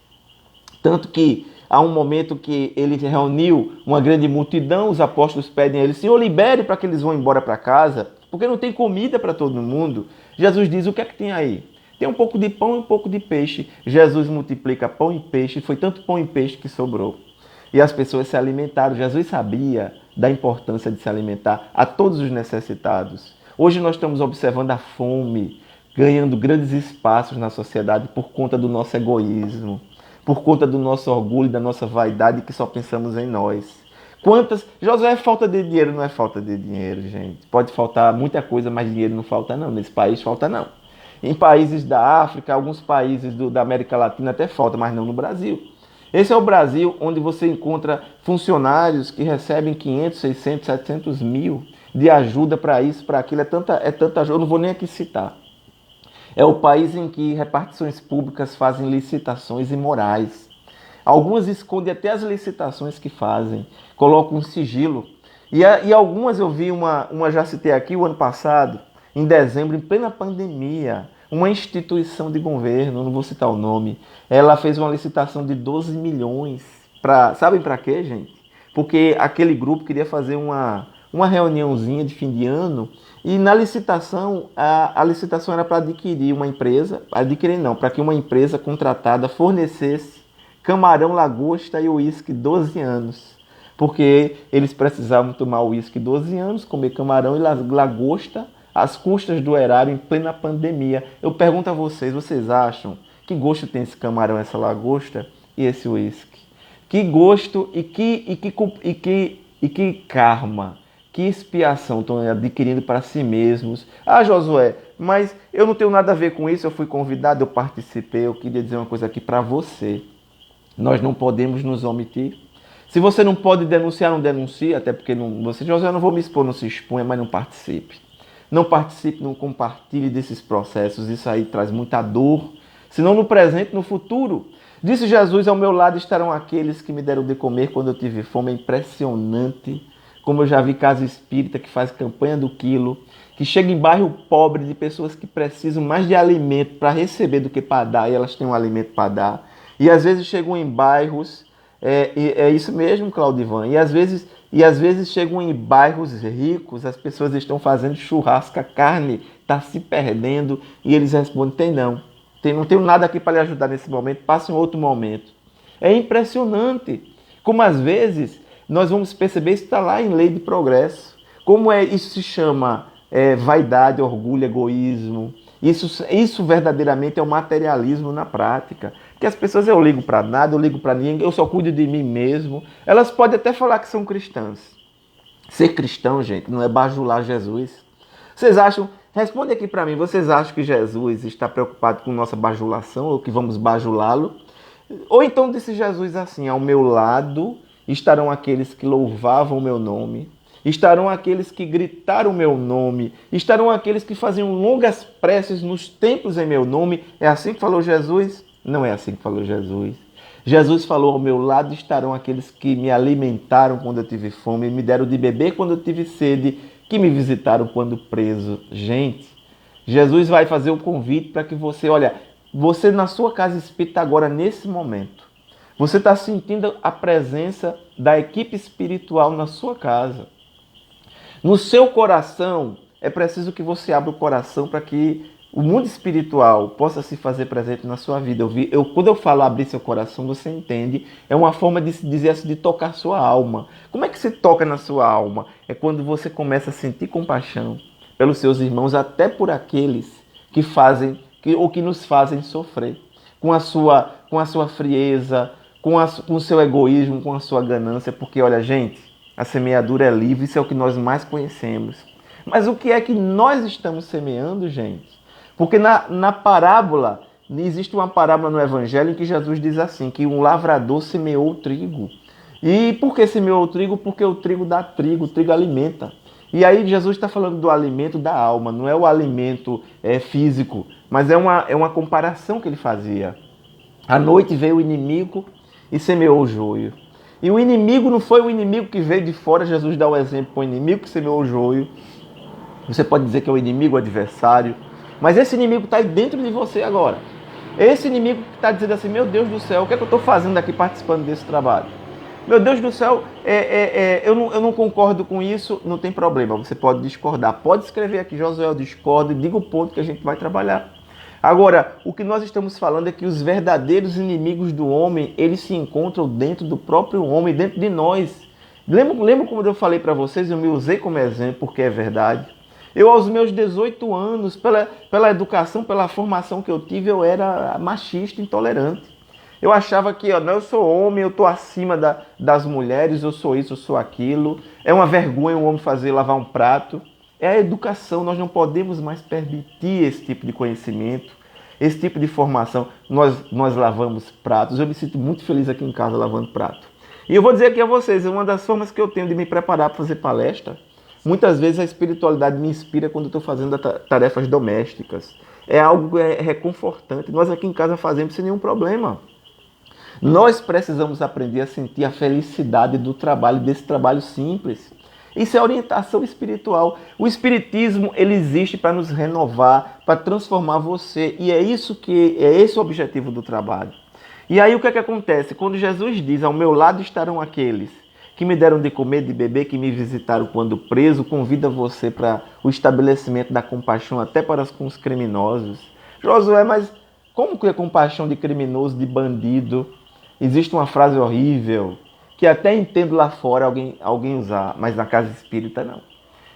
Tanto que há um momento que ele reuniu uma grande multidão, os apóstolos pedem a ele, Senhor, libere para que eles vão embora para casa, porque não tem comida para todo mundo. Jesus diz, o que é que tem aí? Tem um pouco de pão e um pouco de peixe. Jesus multiplica pão e peixe, foi tanto pão e peixe que sobrou. E as pessoas se alimentaram. Jesus sabia da importância de se alimentar a todos os necessitados. Hoje nós estamos observando a fome ganhando grandes espaços na sociedade por conta do nosso egoísmo, por conta do nosso orgulho, da nossa vaidade, que só pensamos em nós. Quantas... Josué, é falta de dinheiro? Não é falta de dinheiro, gente. Pode faltar muita coisa, mas dinheiro não falta não. Nesse país falta não. Em países da África, alguns países da América Latina até falta, mas não no Brasil. Esse é o Brasil onde você encontra funcionários que recebem 500, 600, 700 mil de ajuda para isso, para aquilo. É tanta ajuda, eu não vou nem aqui citar. É o país em que repartições públicas fazem licitações imorais. Algumas escondem até as licitações que fazem, colocam um sigilo. E algumas eu vi, uma já citei aqui o ano passado, em dezembro, em plena pandemia, uma instituição de governo, não vou citar o nome, ela fez uma licitação de 12 milhões. Sabem para quê, gente? Porque aquele grupo queria fazer uma reuniãozinha de fim de ano e na licitação, a licitação era para adquirir uma empresa, para que uma empresa contratada fornecesse camarão, lagosta e uísque 12 anos. Porque eles precisavam tomar uísque 12 anos, comer camarão e lagosta às custas do erário em plena pandemia. Eu pergunto a vocês acham que gosto tem esse camarão, essa lagosta e esse uísque? Que gosto e que karma, que expiação estão adquirindo para si mesmos? Ah, Josué, mas eu não tenho nada a ver com isso, eu fui convidado, eu participei, eu queria dizer uma coisa aqui para você. Nós não podemos nos omitir. Se você não pode denunciar, não denuncie, até porque Josué, eu não vou me expor, não se exponha, mas não participe. Não participe, não compartilhe desses processos, isso aí traz muita dor. Senão no presente, no futuro. Disse Jesus, ao meu lado estarão aqueles que me deram de comer quando eu tive fome. É impressionante como eu já vi casa espírita que faz campanha do quilo, que chega em bairro pobre de pessoas que precisam mais de alimento para receber do que para dar, e elas têm um alimento para dar. E às vezes chegam em bairros, é isso mesmo, Claudivan, e às vezes chegam em bairros ricos, as pessoas estão fazendo churrasco, a carne está se perdendo, e eles respondem, não tenho nada aqui para lhe ajudar nesse momento, passe em outro momento. É impressionante como às vezes nós vamos perceber, isso está lá em lei de progresso, como isso se chama vaidade, orgulho, egoísmo. Isso verdadeiramente é o materialismo na prática. Porque as pessoas, eu ligo para nada, eu ligo para ninguém, eu só cuido de mim mesmo. Elas podem até falar que são cristãs. Ser cristão, gente, não é bajular Jesus. Vocês acham, responde aqui para mim, vocês acham que Jesus está preocupado com nossa bajulação ou que vamos bajulá-lo? Ou então disse Jesus assim, ao meu lado estarão aqueles que louvavam o meu nome, estarão aqueles que gritaram o meu nome, estarão aqueles que faziam longas preces nos templos em meu nome. É assim que falou Jesus? Não é assim que falou Jesus. Jesus falou, ao meu lado estarão aqueles que me alimentaram quando eu tive fome, me deram de beber quando eu tive sede, que me visitaram quando preso. Gente, Jesus vai fazer o convite para que você, olha, você na sua casa espírita agora, nesse momento, você está sentindo a presença da equipe espiritual na sua casa. No seu coração, é preciso que você abra o coração para que o mundo espiritual possa se fazer presente na sua vida. Quando eu falo abrir seu coração, você entende, é uma forma de se dizer assim, de tocar sua alma. Como é que se toca na sua alma? É quando você começa a sentir compaixão pelos seus irmãos, até por aqueles que fazem, ou que nos fazem sofrer. Com a sua frieza, com o seu egoísmo, com a sua ganância, porque olha, gente, a semeadura é livre, isso é o que nós mais conhecemos. Mas o que é que nós estamos semeando, gente? Porque na parábola, existe uma parábola no Evangelho em que Jesus diz assim, que um lavrador semeou o trigo. E por que semeou o trigo? Porque o trigo dá trigo, o trigo alimenta. E aí Jesus está falando do alimento da alma, não é o alimento físico, mas é uma comparação que ele fazia. À noite veio o inimigo e semeou o joio. E o inimigo não foi o inimigo que veio de fora, Jesus dá o exemplo para o inimigo que semeou o joio. Você pode dizer que é o inimigo, o adversário, mas esse inimigo está aí dentro de você agora. Esse inimigo que está dizendo assim, meu Deus do céu, o que é que eu estou fazendo aqui participando desse trabalho? Meu Deus do céu, eu não concordo com isso, não tem problema, você pode discordar. Pode escrever aqui, Josué, eu discordo, e diga o ponto que a gente vai trabalhar. Agora, o que nós estamos falando é que os verdadeiros inimigos do homem, eles se encontram dentro do próprio homem, dentro de nós. Lembra como eu falei para vocês, eu me usei como exemplo, porque é verdade. Eu, aos meus 18 anos, pela educação, pela formação que eu tive, eu era machista, intolerante. Eu achava que não, eu sou homem, eu estou acima das mulheres, eu sou isso, eu sou aquilo. É uma vergonha um homem lavar um prato. É a educação, nós não podemos mais permitir esse tipo de conhecimento, esse tipo de formação. Nós lavamos pratos, eu me sinto muito feliz aqui em casa lavando prato. E eu vou dizer aqui a vocês, uma das formas que eu tenho de me preparar para fazer palestra, muitas vezes a espiritualidade me inspira quando eu estou fazendo tarefas domésticas. É algo reconfortante. Nós aqui em casa fazemos sem nenhum problema. Nós precisamos aprender a sentir a felicidade do trabalho, desse trabalho simples. Isso é orientação espiritual. O espiritismo, ele existe para nos renovar, para transformar você. E é esse o objetivo do trabalho. E aí o que é que acontece? Quando Jesus diz, ao meu lado estarão aqueles que me deram de comer, de beber, que me visitaram quando preso, convida você para o estabelecimento da compaixão até para com os criminosos. Josué, mas como que é compaixão de criminoso, de bandido? Existe uma frase horrível que até entendo lá fora alguém usar, mas na casa espírita não.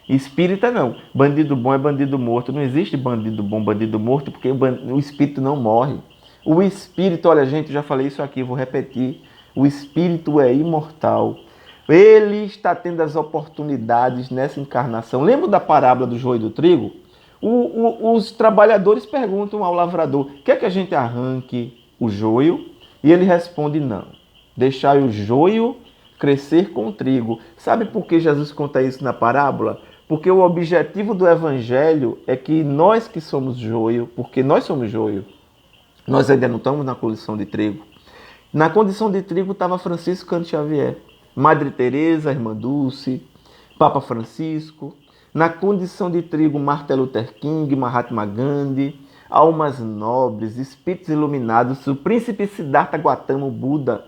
Espírita não. Bandido bom é bandido morto. Não existe bandido bom, bandido morto, porque o espírito não morre. O espírito, olha gente, eu já falei isso aqui, vou repetir. O espírito é imortal. Ele está tendo as oportunidades nessa encarnação. Lembra da parábola do joio e do trigo? Os trabalhadores perguntam ao lavrador, quer que a gente arranque o joio? E ele responde, não. Deixai o joio crescer com o trigo. Sabe por que Jesus conta isso na parábola? Porque o objetivo do evangelho é que nós que somos joio, porque nós somos joio, nós ainda não estamos na condição de trigo. Na condição de trigo estava Francisco Cândido Xavier, Madre Teresa, Irmã Dulce, Papa Francisco. Na condição de trigo, Martin Luther King, Mahatma Gandhi, almas nobres, espíritos iluminados, o príncipe Siddhartha Gautama, o Buda.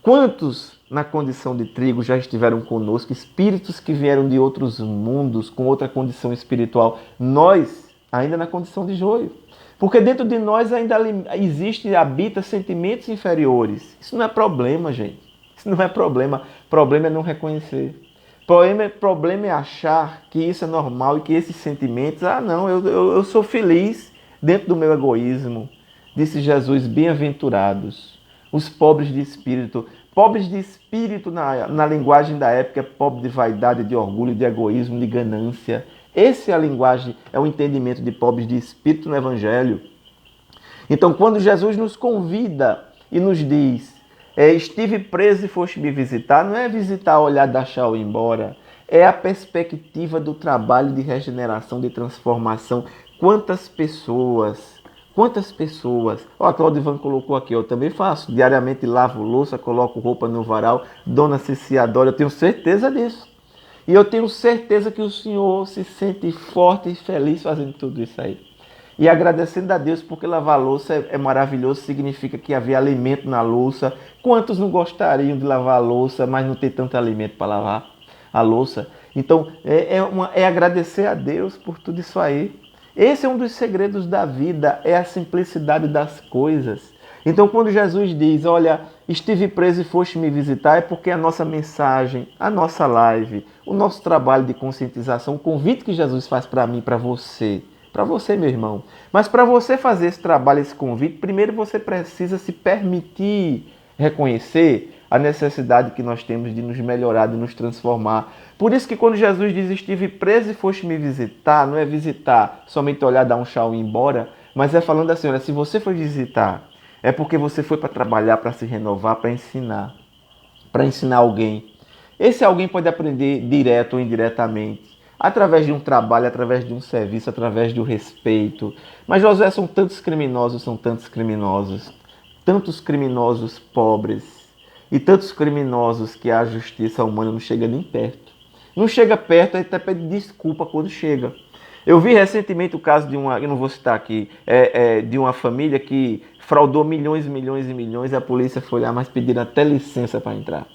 Quantos na condição de trigo já estiveram conosco, espíritos que vieram de outros mundos, com outra condição espiritual, nós ainda na condição de joio. Porque dentro de nós ainda existe e habita sentimentos inferiores. Isso não é problema, gente. Isso não é problema. Problema é não reconhecer. Problema é achar que isso é normal e que esses sentimentos, não, eu sou feliz dentro do meu egoísmo. Disse Jesus, bem-aventurados os pobres de espírito. Pobres de espírito na linguagem da época é pobre de vaidade, de orgulho, de egoísmo, de ganância. Essa é a linguagem, é o entendimento de pobres de espírito no Evangelho. Então, quando Jesus nos convida e nos diz, estive preso e foste me visitar, não é visitar, olhar, dar tchau e ir embora. É a perspectiva do trabalho de regeneração, de transformação. Quantas pessoas... a Cláudia Ivan colocou aqui, eu também faço. Diariamente lavo louça, coloco roupa no varal. Dona Ceci adora, eu tenho certeza disso. E eu tenho certeza que o Senhor se sente forte e feliz fazendo tudo isso aí. E agradecendo a Deus, porque lavar louça é maravilhoso, significa que havia alimento na louça. Quantos não gostariam de lavar a louça, mas não ter tanto alimento para lavar a louça? Então, é agradecer a Deus por tudo isso aí. Esse é um dos segredos da vida, é a simplicidade das coisas. Então, quando Jesus diz, olha, estive preso e foste me visitar, é porque a nossa mensagem, a nossa live, o nosso trabalho de conscientização, o convite que Jesus faz para mim, para você, meu irmão. Mas para você fazer esse trabalho, esse convite, primeiro você precisa se permitir reconhecer a necessidade que nós temos de nos melhorar, de nos transformar. Por isso que quando Jesus diz, estive preso e foste me visitar, não é visitar, somente olhar, dar um tchau e ir embora, mas é falando assim, olha, se você foi visitar, é porque você foi para trabalhar, para se renovar, para ensinar alguém. Esse alguém pode aprender direto ou indiretamente, através de um trabalho, através de um serviço, através do respeito. Mas, Josué, são tantos criminosos pobres, e tantos criminosos que a justiça humana não chega nem perto. Não chega perto, até pede desculpa quando chega. Eu vi recentemente o caso de eu não vou citar aqui, de uma família que fraudou milhões e a polícia foi lá, mas pediram até licença para entrar.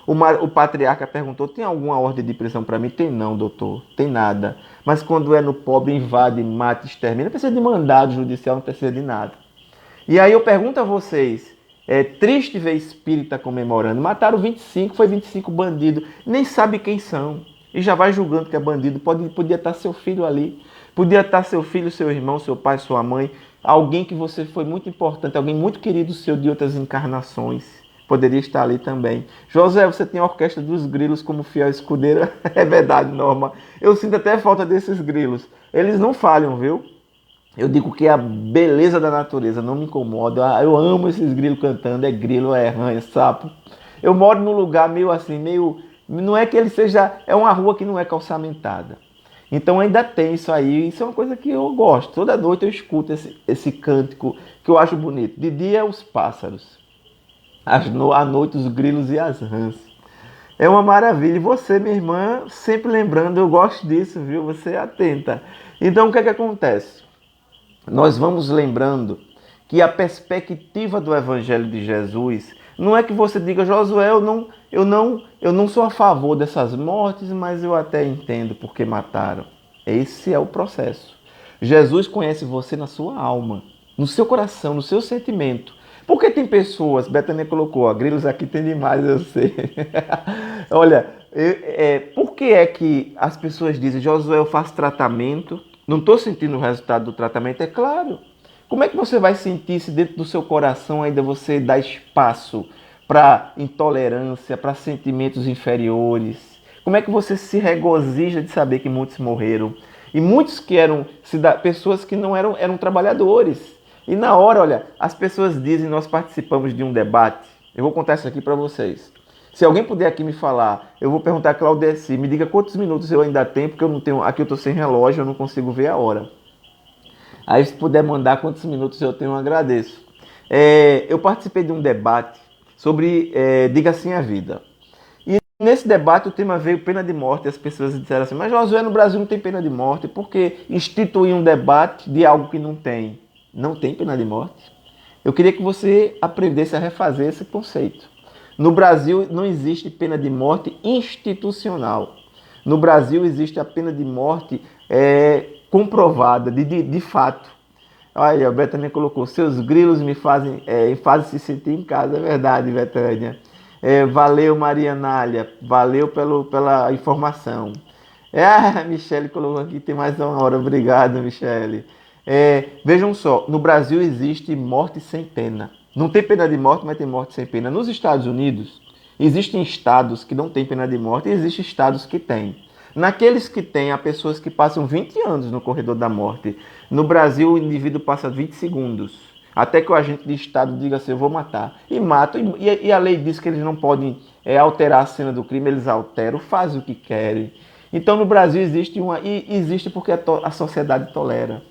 O patriarca perguntou, tem alguma ordem de prisão para mim? Tem não, doutor, tem nada. Mas quando é no pobre, invade, mata, extermina. Não precisa de mandado judicial, não precisa de nada. E aí eu pergunto a vocês, é triste ver espírita comemorando. Mataram 25, foi 25 bandidos, nem sabe quem são. E já vai julgando que é bandido. Podia estar seu filho ali. Podia estar seu filho, seu irmão, seu pai, sua mãe. Alguém que você foi muito importante, alguém muito querido seu de outras encarnações. Poderia estar ali também. José, você tem a Orquestra dos Grilos como fiel escudeiro. É verdade, Norma. Eu sinto até falta desses grilos. Eles não falham, viu? Eu digo que a beleza da natureza não me incomoda. Eu amo esses grilos cantando. É grilo, é rã, é sapo. Eu moro num lugar meio assim, meio... Não é que ele seja... É uma rua que não é calçamentada. Então ainda tem isso aí. Isso é uma coisa que eu gosto. Toda noite eu escuto esse cântico que eu acho bonito. De dia, os pássaros. À noite, os grilos e as rãs. É uma maravilha. E você, minha irmã, sempre lembrando, eu gosto disso, viu? Você é atenta. Então, o que é que acontece? Nós vamos lembrando que a perspectiva do Evangelho de Jesus não é que você diga, Josué, eu não sou a favor dessas mortes, mas eu até entendo porque mataram. Esse é o processo. Jesus conhece você na sua alma, no seu coração, no seu sentimento. Porque tem pessoas, Betânia colocou, ó, grilos aqui tem demais, eu sei. Olha, por que é que as pessoas dizem, Josué, eu faço tratamento, não estou sentindo o resultado do tratamento? É claro. Como é que você vai sentir se dentro do seu coração ainda você dá espaço para intolerância, para sentimentos inferiores? Como é que você se regozija de saber que muitos morreram? E muitos que eram pessoas que não eram trabalhadores. E na hora, olha, as pessoas dizem, nós participamos de um debate. Eu vou contar isso aqui para vocês. Se alguém puder aqui me falar, eu vou perguntar a Claudeci, me diga quantos minutos eu ainda tenho, porque eu não tenho, aqui eu estou sem relógio, eu não consigo ver a hora. Aí se puder mandar quantos minutos eu tenho, eu agradeço. Eu participei de um debate sobre Diga Sim à Vida. E nesse debate o tema veio pena de morte, e as pessoas disseram assim, mas Josué, no Brasil não tem pena de morte, por que instituir um debate de algo que não tem? Não tem pena de morte? Eu queria que você aprendesse a refazer esse conceito. No Brasil não existe pena de morte institucional. No Brasil existe a pena de morte comprovada, de fato. Olha, a Betânia colocou, seus grilos me fazem se sentir em casa. É verdade, Betânia. Valeu, Maria Nália. Valeu pela informação. A Michele colocou aqui, tem mais uma hora. Obrigado, Michele. Vejam só, no Brasil existe morte sem pena. Não tem pena de morte, mas tem morte sem pena. Nos Estados Unidos, existem estados que não têm pena de morte e existem estados que têm. Naqueles que têm, há pessoas que passam 20 anos no corredor da morte. No Brasil, o indivíduo passa 20 segundos. Até que o agente de estado diga assim, eu vou matar. E matam. E a lei diz que eles não podem alterar a cena do crime, eles alteram, fazem o que querem. Então, no Brasil existe porque a sociedade tolera.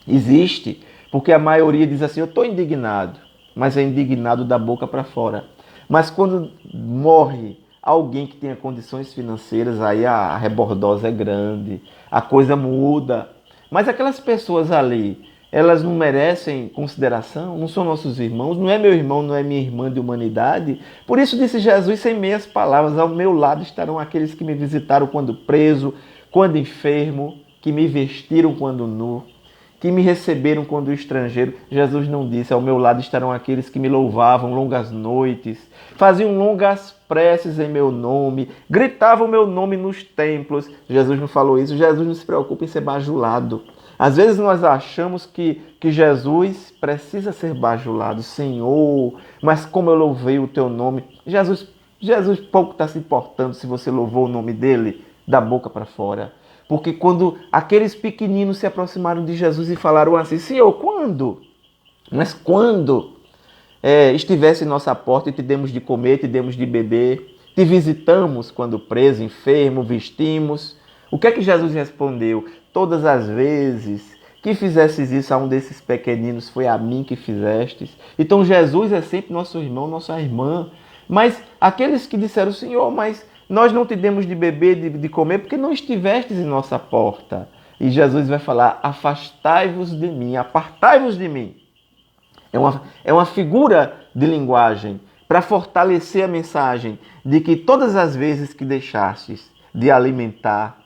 Existe porque a maioria diz assim, eu estou indignado, mas é indignado da boca para fora. Mas quando morre alguém que tenha condições financeiras, aí a rebordosa é grande, a coisa muda. Mas aquelas pessoas ali, elas não merecem consideração, não são nossos irmãos, não é meu irmão, não é minha irmã de humanidade. Por isso disse Jesus sem meias palavras, ao meu lado estarão aqueles que me visitaram quando preso, quando enfermo, que me vestiram quando nu, que me receberam quando estrangeiro. Jesus não disse, ao meu lado estarão aqueles que me louvavam longas noites, faziam longas preces em meu nome, gritavam meu nome nos templos. Jesus não falou isso, Jesus não se preocupa em ser bajulado. Às vezes nós achamos que Jesus precisa ser bajulado, Senhor, mas como eu louvei o teu nome. Jesus pouco está se importando se você louvou o nome dele da boca para fora. Porque quando aqueles pequeninos se aproximaram de Jesus e falaram assim, Senhor, quando? Mas quando estivesse em nossa porta e te demos de comer, te demos de beber, te visitamos quando preso, enfermo, vestimos. O que é que Jesus respondeu? Todas as vezes que fizesses isso a um desses pequeninos, foi a mim que fizestes. Então Jesus é sempre nosso irmão, nossa irmã. Mas aqueles que disseram, Senhor, mas nós não te demos de beber, de comer, porque não estivestes em nossa porta. E Jesus vai falar, afastai-vos de mim, apartai-vos de mim. É uma figura de linguagem para fortalecer a mensagem de que todas as vezes que deixastes de alimentar,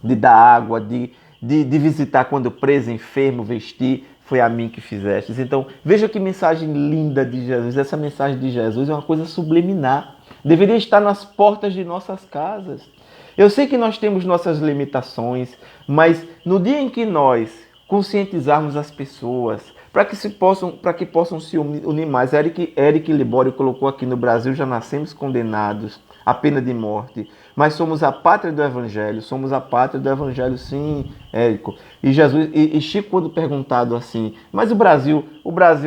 de dar água, de visitar quando preso, enfermo, vestir, foi a mim que fizestes. Então, veja que mensagem linda de Jesus. Essa mensagem de Jesus é uma coisa subliminar. Deveria estar nas portas de nossas casas. Eu sei que nós temos nossas limitações, mas no dia em que nós conscientizarmos as pessoas, para que possam se unir mais. Eric Libório colocou aqui: no Brasil já nascemos condenados à pena de morte, mas somos a pátria do Evangelho, sim, Érico. E Chico, quando perguntado assim, mas o Brasil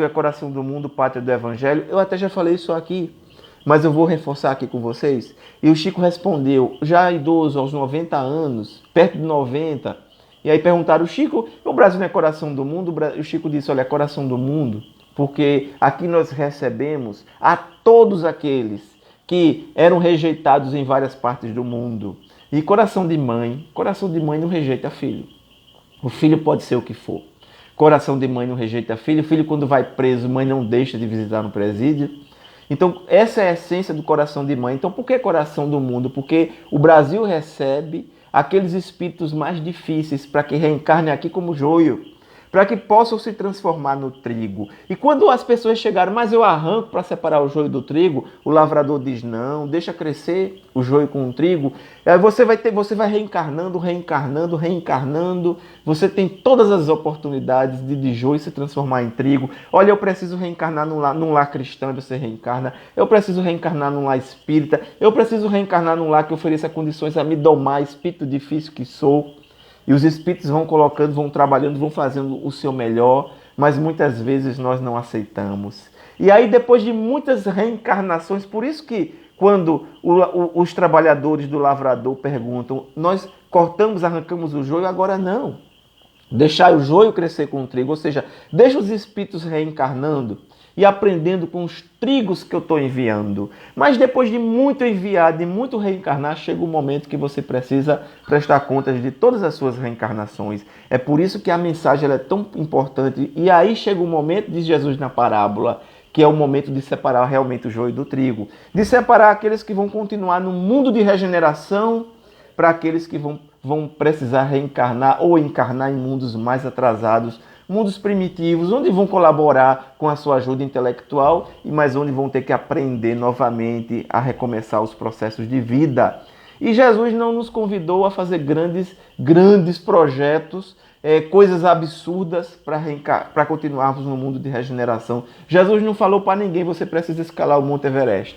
é coração do mundo, pátria do Evangelho, eu até já falei isso aqui, mas eu vou reforçar aqui com vocês. E o Chico respondeu, já idoso, aos 90 anos, perto de 90, e aí perguntaram: Chico, o Brasil não é coração do mundo? O Chico disse: olha, é coração do mundo, porque aqui nós recebemos a todos aqueles que eram rejeitados em várias partes do mundo. E coração de mãe não rejeita filho. O filho pode ser o que for. Coração de mãe não rejeita filho. O filho, quando vai preso, mãe não deixa de visitar no presídio. Então, essa é a essência do coração de mãe. Então, por que coração do mundo? Porque o Brasil recebe aqueles espíritos mais difíceis para que reencarnem aqui como joio, para que possam se transformar no trigo. E quando as pessoas chegaram: mas eu arranco para separar o joio do trigo, o lavrador diz: não, deixa crescer o joio com o trigo. Aí você vai reencarnando, você tem todas as oportunidades de joio se transformar em trigo. Olha, eu preciso reencarnar num lar cristão, você reencarna. Eu preciso reencarnar num lar espírita. Eu preciso reencarnar num lar que ofereça condições a me domar, espírito difícil que sou. E os espíritos vão colocando, vão trabalhando, vão fazendo o seu melhor, mas muitas vezes nós não aceitamos. E aí, depois de muitas reencarnações, por isso que quando os trabalhadores do lavrador perguntam: nós cortamos, arrancamos o joio, agora não. Deixar o joio crescer com o trigo, ou seja, deixa os espíritos reencarnando e aprendendo com os trigos que eu estou enviando. Mas depois de muito enviar, de muito reencarnar, chega o momento que você precisa prestar contas de todas as suas reencarnações. É por isso que a mensagem ela é tão importante. E aí chega o momento, diz Jesus na parábola, que é o momento de separar realmente o joio do trigo. De separar aqueles que vão continuar no mundo de regeneração para aqueles que vão precisar reencarnar ou encarnar em mundos mais atrasados, mundos primitivos, onde vão colaborar com a sua ajuda intelectual, mas onde vão ter que aprender novamente a recomeçar os processos de vida. E Jesus não nos convidou a fazer grandes projetos, coisas absurdas para continuarmos no mundo de regeneração. Jesus não falou para ninguém: você precisa escalar o Monte Everest.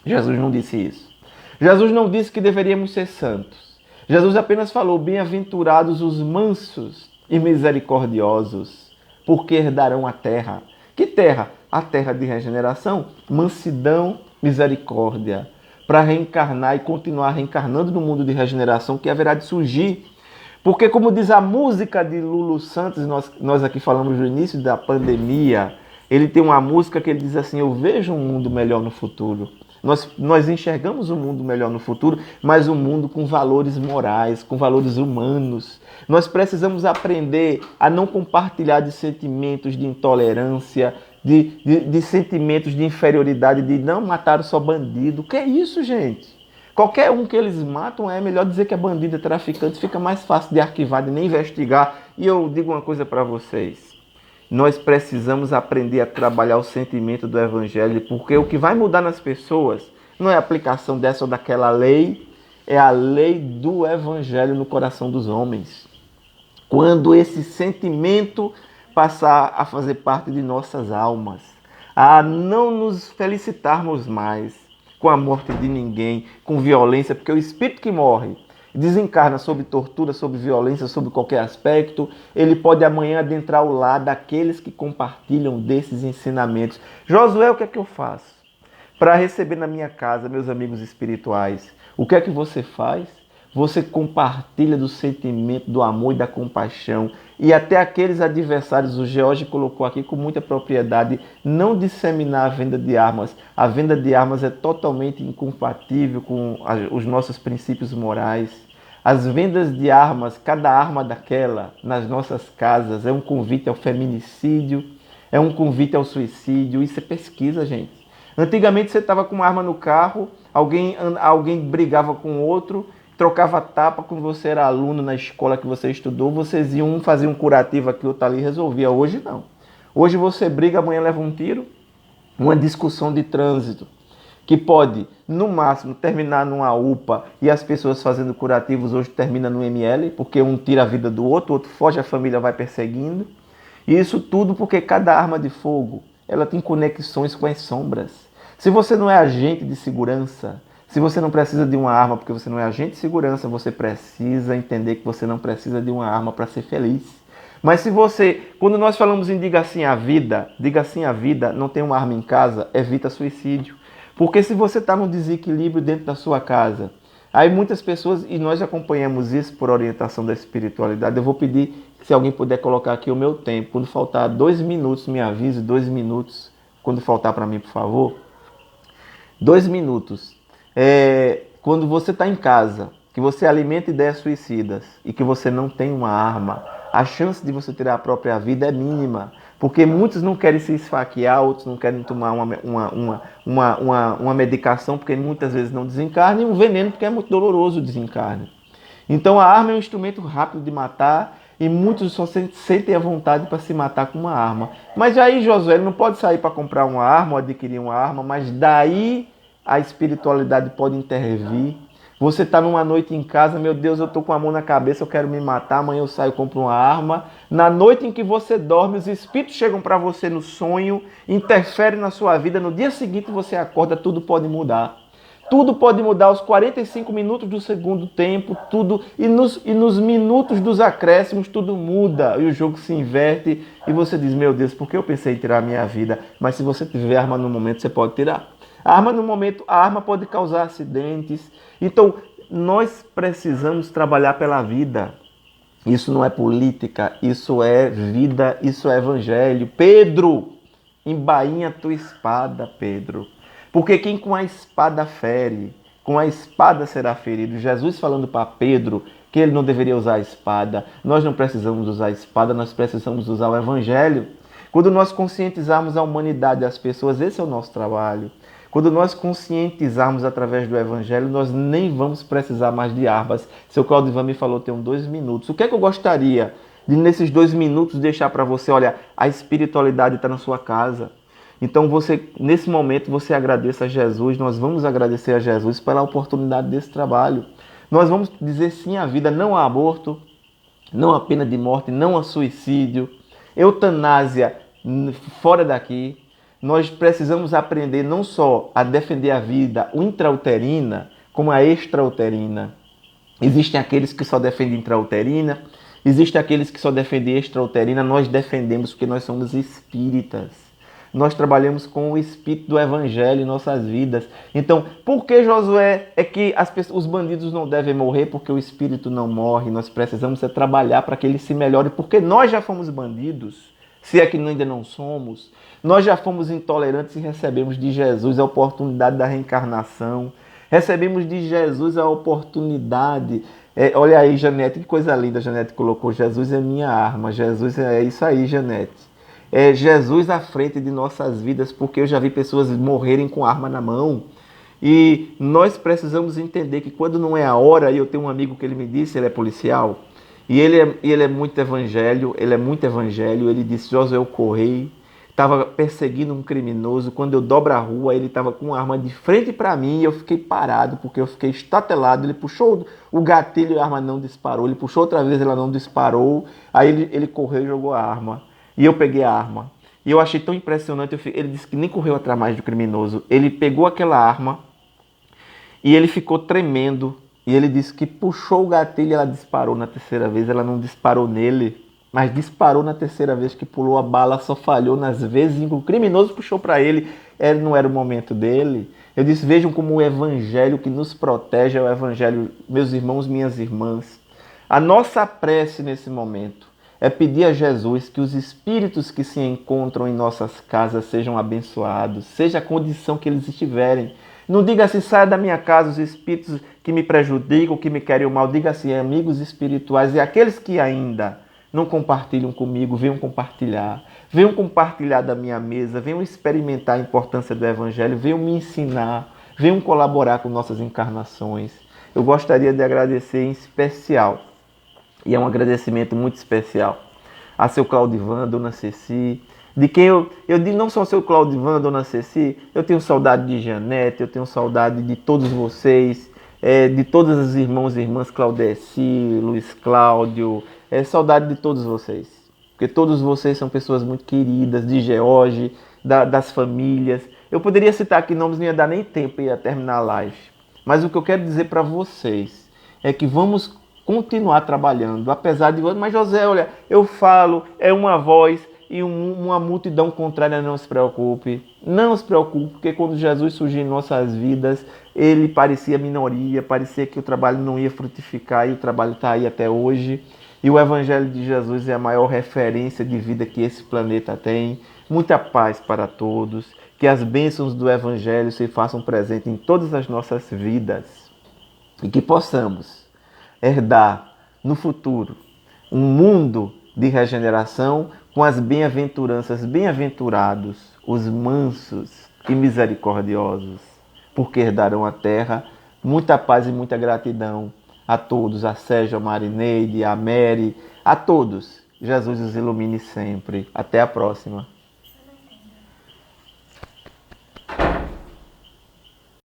Jesus não disse isso. Jesus não disse que deveríamos ser santos. Jesus apenas falou: bem-aventurados os mansos e misericordiosos, porque herdarão a terra. Que terra? A terra de regeneração, mansidão, misericórdia, para reencarnar e continuar reencarnando no mundo de regeneração que haverá de surgir. Porque, como diz a música de Lulu Santos, nós aqui falamos no início da pandemia, ele tem uma música que ele diz assim: eu vejo um mundo melhor no futuro. Nós enxergamos um mundo melhor no futuro, mas um mundo com valores morais, com valores humanos. Nós precisamos aprender a não compartilhar de sentimentos de intolerância, de sentimentos de inferioridade, de não matar só bandido. O que é isso, gente? Qualquer um que eles matam é melhor dizer que é bandido, é traficante, fica mais fácil de arquivar, de nem investigar. E eu digo uma coisa para vocês. Nós precisamos aprender a trabalhar o sentimento do Evangelho, porque o que vai mudar nas pessoas não é a aplicação dessa ou daquela lei, é a lei do Evangelho no coração dos homens. Quando esse sentimento passar a fazer parte de nossas almas, a não nos felicitarmos mais com a morte de ninguém, com violência, porque o espírito que morre desencarna sob tortura, sob violência, sob qualquer aspecto, ele pode amanhã adentrar o lar daqueles que compartilham desses ensinamentos. Josué, o que é que eu faço para receber na minha casa meus amigos espirituais? O que é que você faz? Você compartilha do sentimento, do amor e da compaixão. E até aqueles adversários, o George colocou aqui com muita propriedade, não disseminar a venda de armas. A venda de armas é totalmente incompatível com os nossos princípios morais. As vendas de armas, cada arma daquela, nas nossas casas, é um convite ao feminicídio, é um convite ao suicídio. Isso é pesquisa, gente. Antigamente você estava com uma arma no carro, alguém brigava com outro, trocava tapa quando você era aluno na escola que você estudou, vocês iam, um fazia um curativo aqui, outro ali, resolvia. Hoje não. Hoje você briga, amanhã leva um tiro, uma discussão de trânsito, que pode, no máximo, terminar numa UPA, e as pessoas fazendo curativos hoje terminam no ML, porque um tira a vida do outro, o outro foge, a família vai perseguindo. E isso tudo porque cada arma de fogo, ela tem conexões com as sombras. Se você não é agente de segurança, se você não precisa de uma arma porque você não é agente de segurança, você precisa entender que você não precisa de uma arma para ser feliz. Mas se você, quando nós falamos em diga sim à vida, não tem uma arma em casa, evita suicídio. Porque se você está num desequilíbrio dentro da sua casa, aí muitas pessoas, e nós acompanhamos isso por orientação da espiritualidade, eu vou pedir, se alguém puder colocar aqui o meu tempo, quando faltar 2 minutos, me avise, 2 minutos, quando faltar para mim, por favor. 2 minutos. Quando você está em casa, que você alimenta ideias suicidas e que você não tem uma arma, a chance de você tirar a própria vida é mínima. Porque muitos não querem se esfaquear, outros não querem tomar uma medicação, porque muitas vezes não desencarna, e um veneno, porque é muito doloroso o desencarne. Então a arma é um instrumento rápido de matar, e muitos só sentem a vontade para se matar com uma arma. Mas aí, Josué, ele não pode sair para comprar uma arma ou adquirir uma arma, mas daí a espiritualidade pode intervir. Você está numa noite em casa, meu Deus, eu estou com a mão na cabeça, eu quero me matar, amanhã eu saio e compro uma arma. Na noite em que você dorme, os espíritos chegam para você no sonho, interferem na sua vida, no dia seguinte você acorda, tudo pode mudar. Tudo pode mudar aos 45 minutos do segundo tempo, tudo, e nos minutos dos acréscimos tudo muda, e o jogo se inverte, e você diz, meu Deus, por que eu pensei em tirar a minha vida? Mas se você tiver arma no momento, você pode tirar. A arma no momento, a arma pode causar acidentes. Então, nós precisamos trabalhar pela vida. Isso não é política, isso é vida, isso é evangelho. Pedro, embainha a tua espada, Pedro. Porque quem com a espada fere, com a espada será ferido. Jesus falando para Pedro que ele não deveria usar a espada. Nós não precisamos usar a espada, nós precisamos usar o evangelho. Quando nós conscientizarmos a humanidade, as pessoas, esse é o nosso trabalho. Quando nós conscientizarmos através do Evangelho, nós nem vamos precisar mais de armas. Seu Claudivan me falou, tem 2 minutos. O que é que eu gostaria de, nesses 2 minutos, deixar para você? Olha, a espiritualidade está na sua casa. Então, nesse momento, você agradeça a Jesus. Nós vamos agradecer a Jesus pela oportunidade desse trabalho. Nós vamos dizer sim à vida, não a aborto, não a pena de morte, não a suicídio, eutanásia fora daqui. Nós precisamos aprender não só a defender a vida intrauterina, como a extrauterina. Existem aqueles que só defendem intrauterina, existem aqueles que só defendem extrauterina. Nós defendemos porque nós somos espíritas. Nós trabalhamos com o espírito do evangelho em nossas vidas. Então, por que, Josué, é que os bandidos não devem morrer? Porque o espírito não morre. Nós precisamos trabalhar para que ele se melhore, porque nós já fomos bandidos. Se é que ainda não somos, nós já fomos intolerantes e recebemos de Jesus a oportunidade da reencarnação. Recebemos de Jesus a oportunidade. Olha aí, Janete, que coisa linda, Janete colocou. Jesus é minha arma. Jesus é isso aí, Janete. É Jesus à frente de nossas vidas, porque eu já vi pessoas morrerem com arma na mão. E nós precisamos entender que quando não é a hora, e eu tenho um amigo que ele me disse, ele é policial, e ele é muito evangelho, ele disse, Josué, eu corri, estava perseguindo um criminoso, quando eu dobro a rua, ele estava com uma arma de frente para mim, e eu fiquei parado, porque eu fiquei estatelado, ele puxou o gatilho e a arma não disparou, ele puxou outra vez, ela não disparou, aí ele correu e jogou a arma, e eu peguei a arma. E eu achei tão impressionante, ele disse que nem correu atrás mais do criminoso, ele pegou aquela arma, e ele ficou tremendo, e ele disse que puxou o gatilho e ela disparou na terceira vez. Ela não disparou nele, mas disparou na terceira vez que pulou a bala, só falhou nas vezes em que o criminoso puxou para ele. Não era o momento dele. Eu disse, vejam como o evangelho que nos protege é o evangelho, meus irmãos, minhas irmãs. A nossa prece nesse momento é pedir a Jesus que os espíritos que se encontram em nossas casas sejam abençoados, seja a condição que eles estiverem. Não diga assim, saia da minha casa os espíritos que me prejudicam, que me querem o mal. Diga assim, amigos espirituais e aqueles que ainda não compartilham comigo, venham compartilhar da minha mesa, venham experimentar a importância do Evangelho, venham me ensinar, venham colaborar com nossas encarnações. Eu gostaria de agradecer em especial, e é um agradecimento muito especial, a seu Claudivan, Dona Ceci, de quem eu digo não só seu Claudivan, Dona Ceci, eu tenho saudade de Janete, eu tenho saudade de todos vocês, de todos os irmãos e irmãs Claudeci, Luiz Cláudio, saudade de todos vocês, porque todos vocês são pessoas muito queridas, de George, das famílias. Eu poderia citar aqui nomes, não ia dar nem tempo, ia terminar a live, mas o que eu quero dizer para vocês é que vamos continuar trabalhando, apesar de... Mas José, olha, eu falo, é uma voz e uma multidão contrária. Não se preocupe, não se preocupe, porque quando Jesus surgiu em nossas vidas, ele parecia minoria, parecia que o trabalho não ia frutificar, e o trabalho está aí até hoje. E o Evangelho de Jesus é a maior referência de vida que esse planeta tem. Muita paz para todos, que as bênçãos do Evangelho se façam presentes em todas as nossas vidas e que possamos herdar no futuro um mundo de regeneração com as bem-aventuranças, bem-aventurados os mansos e misericordiosos, porque herdarão a terra. Muita paz e muita gratidão a todos, a Sérgio, a Marineide, a Mary, a todos. Jesus os ilumine sempre. Até a próxima.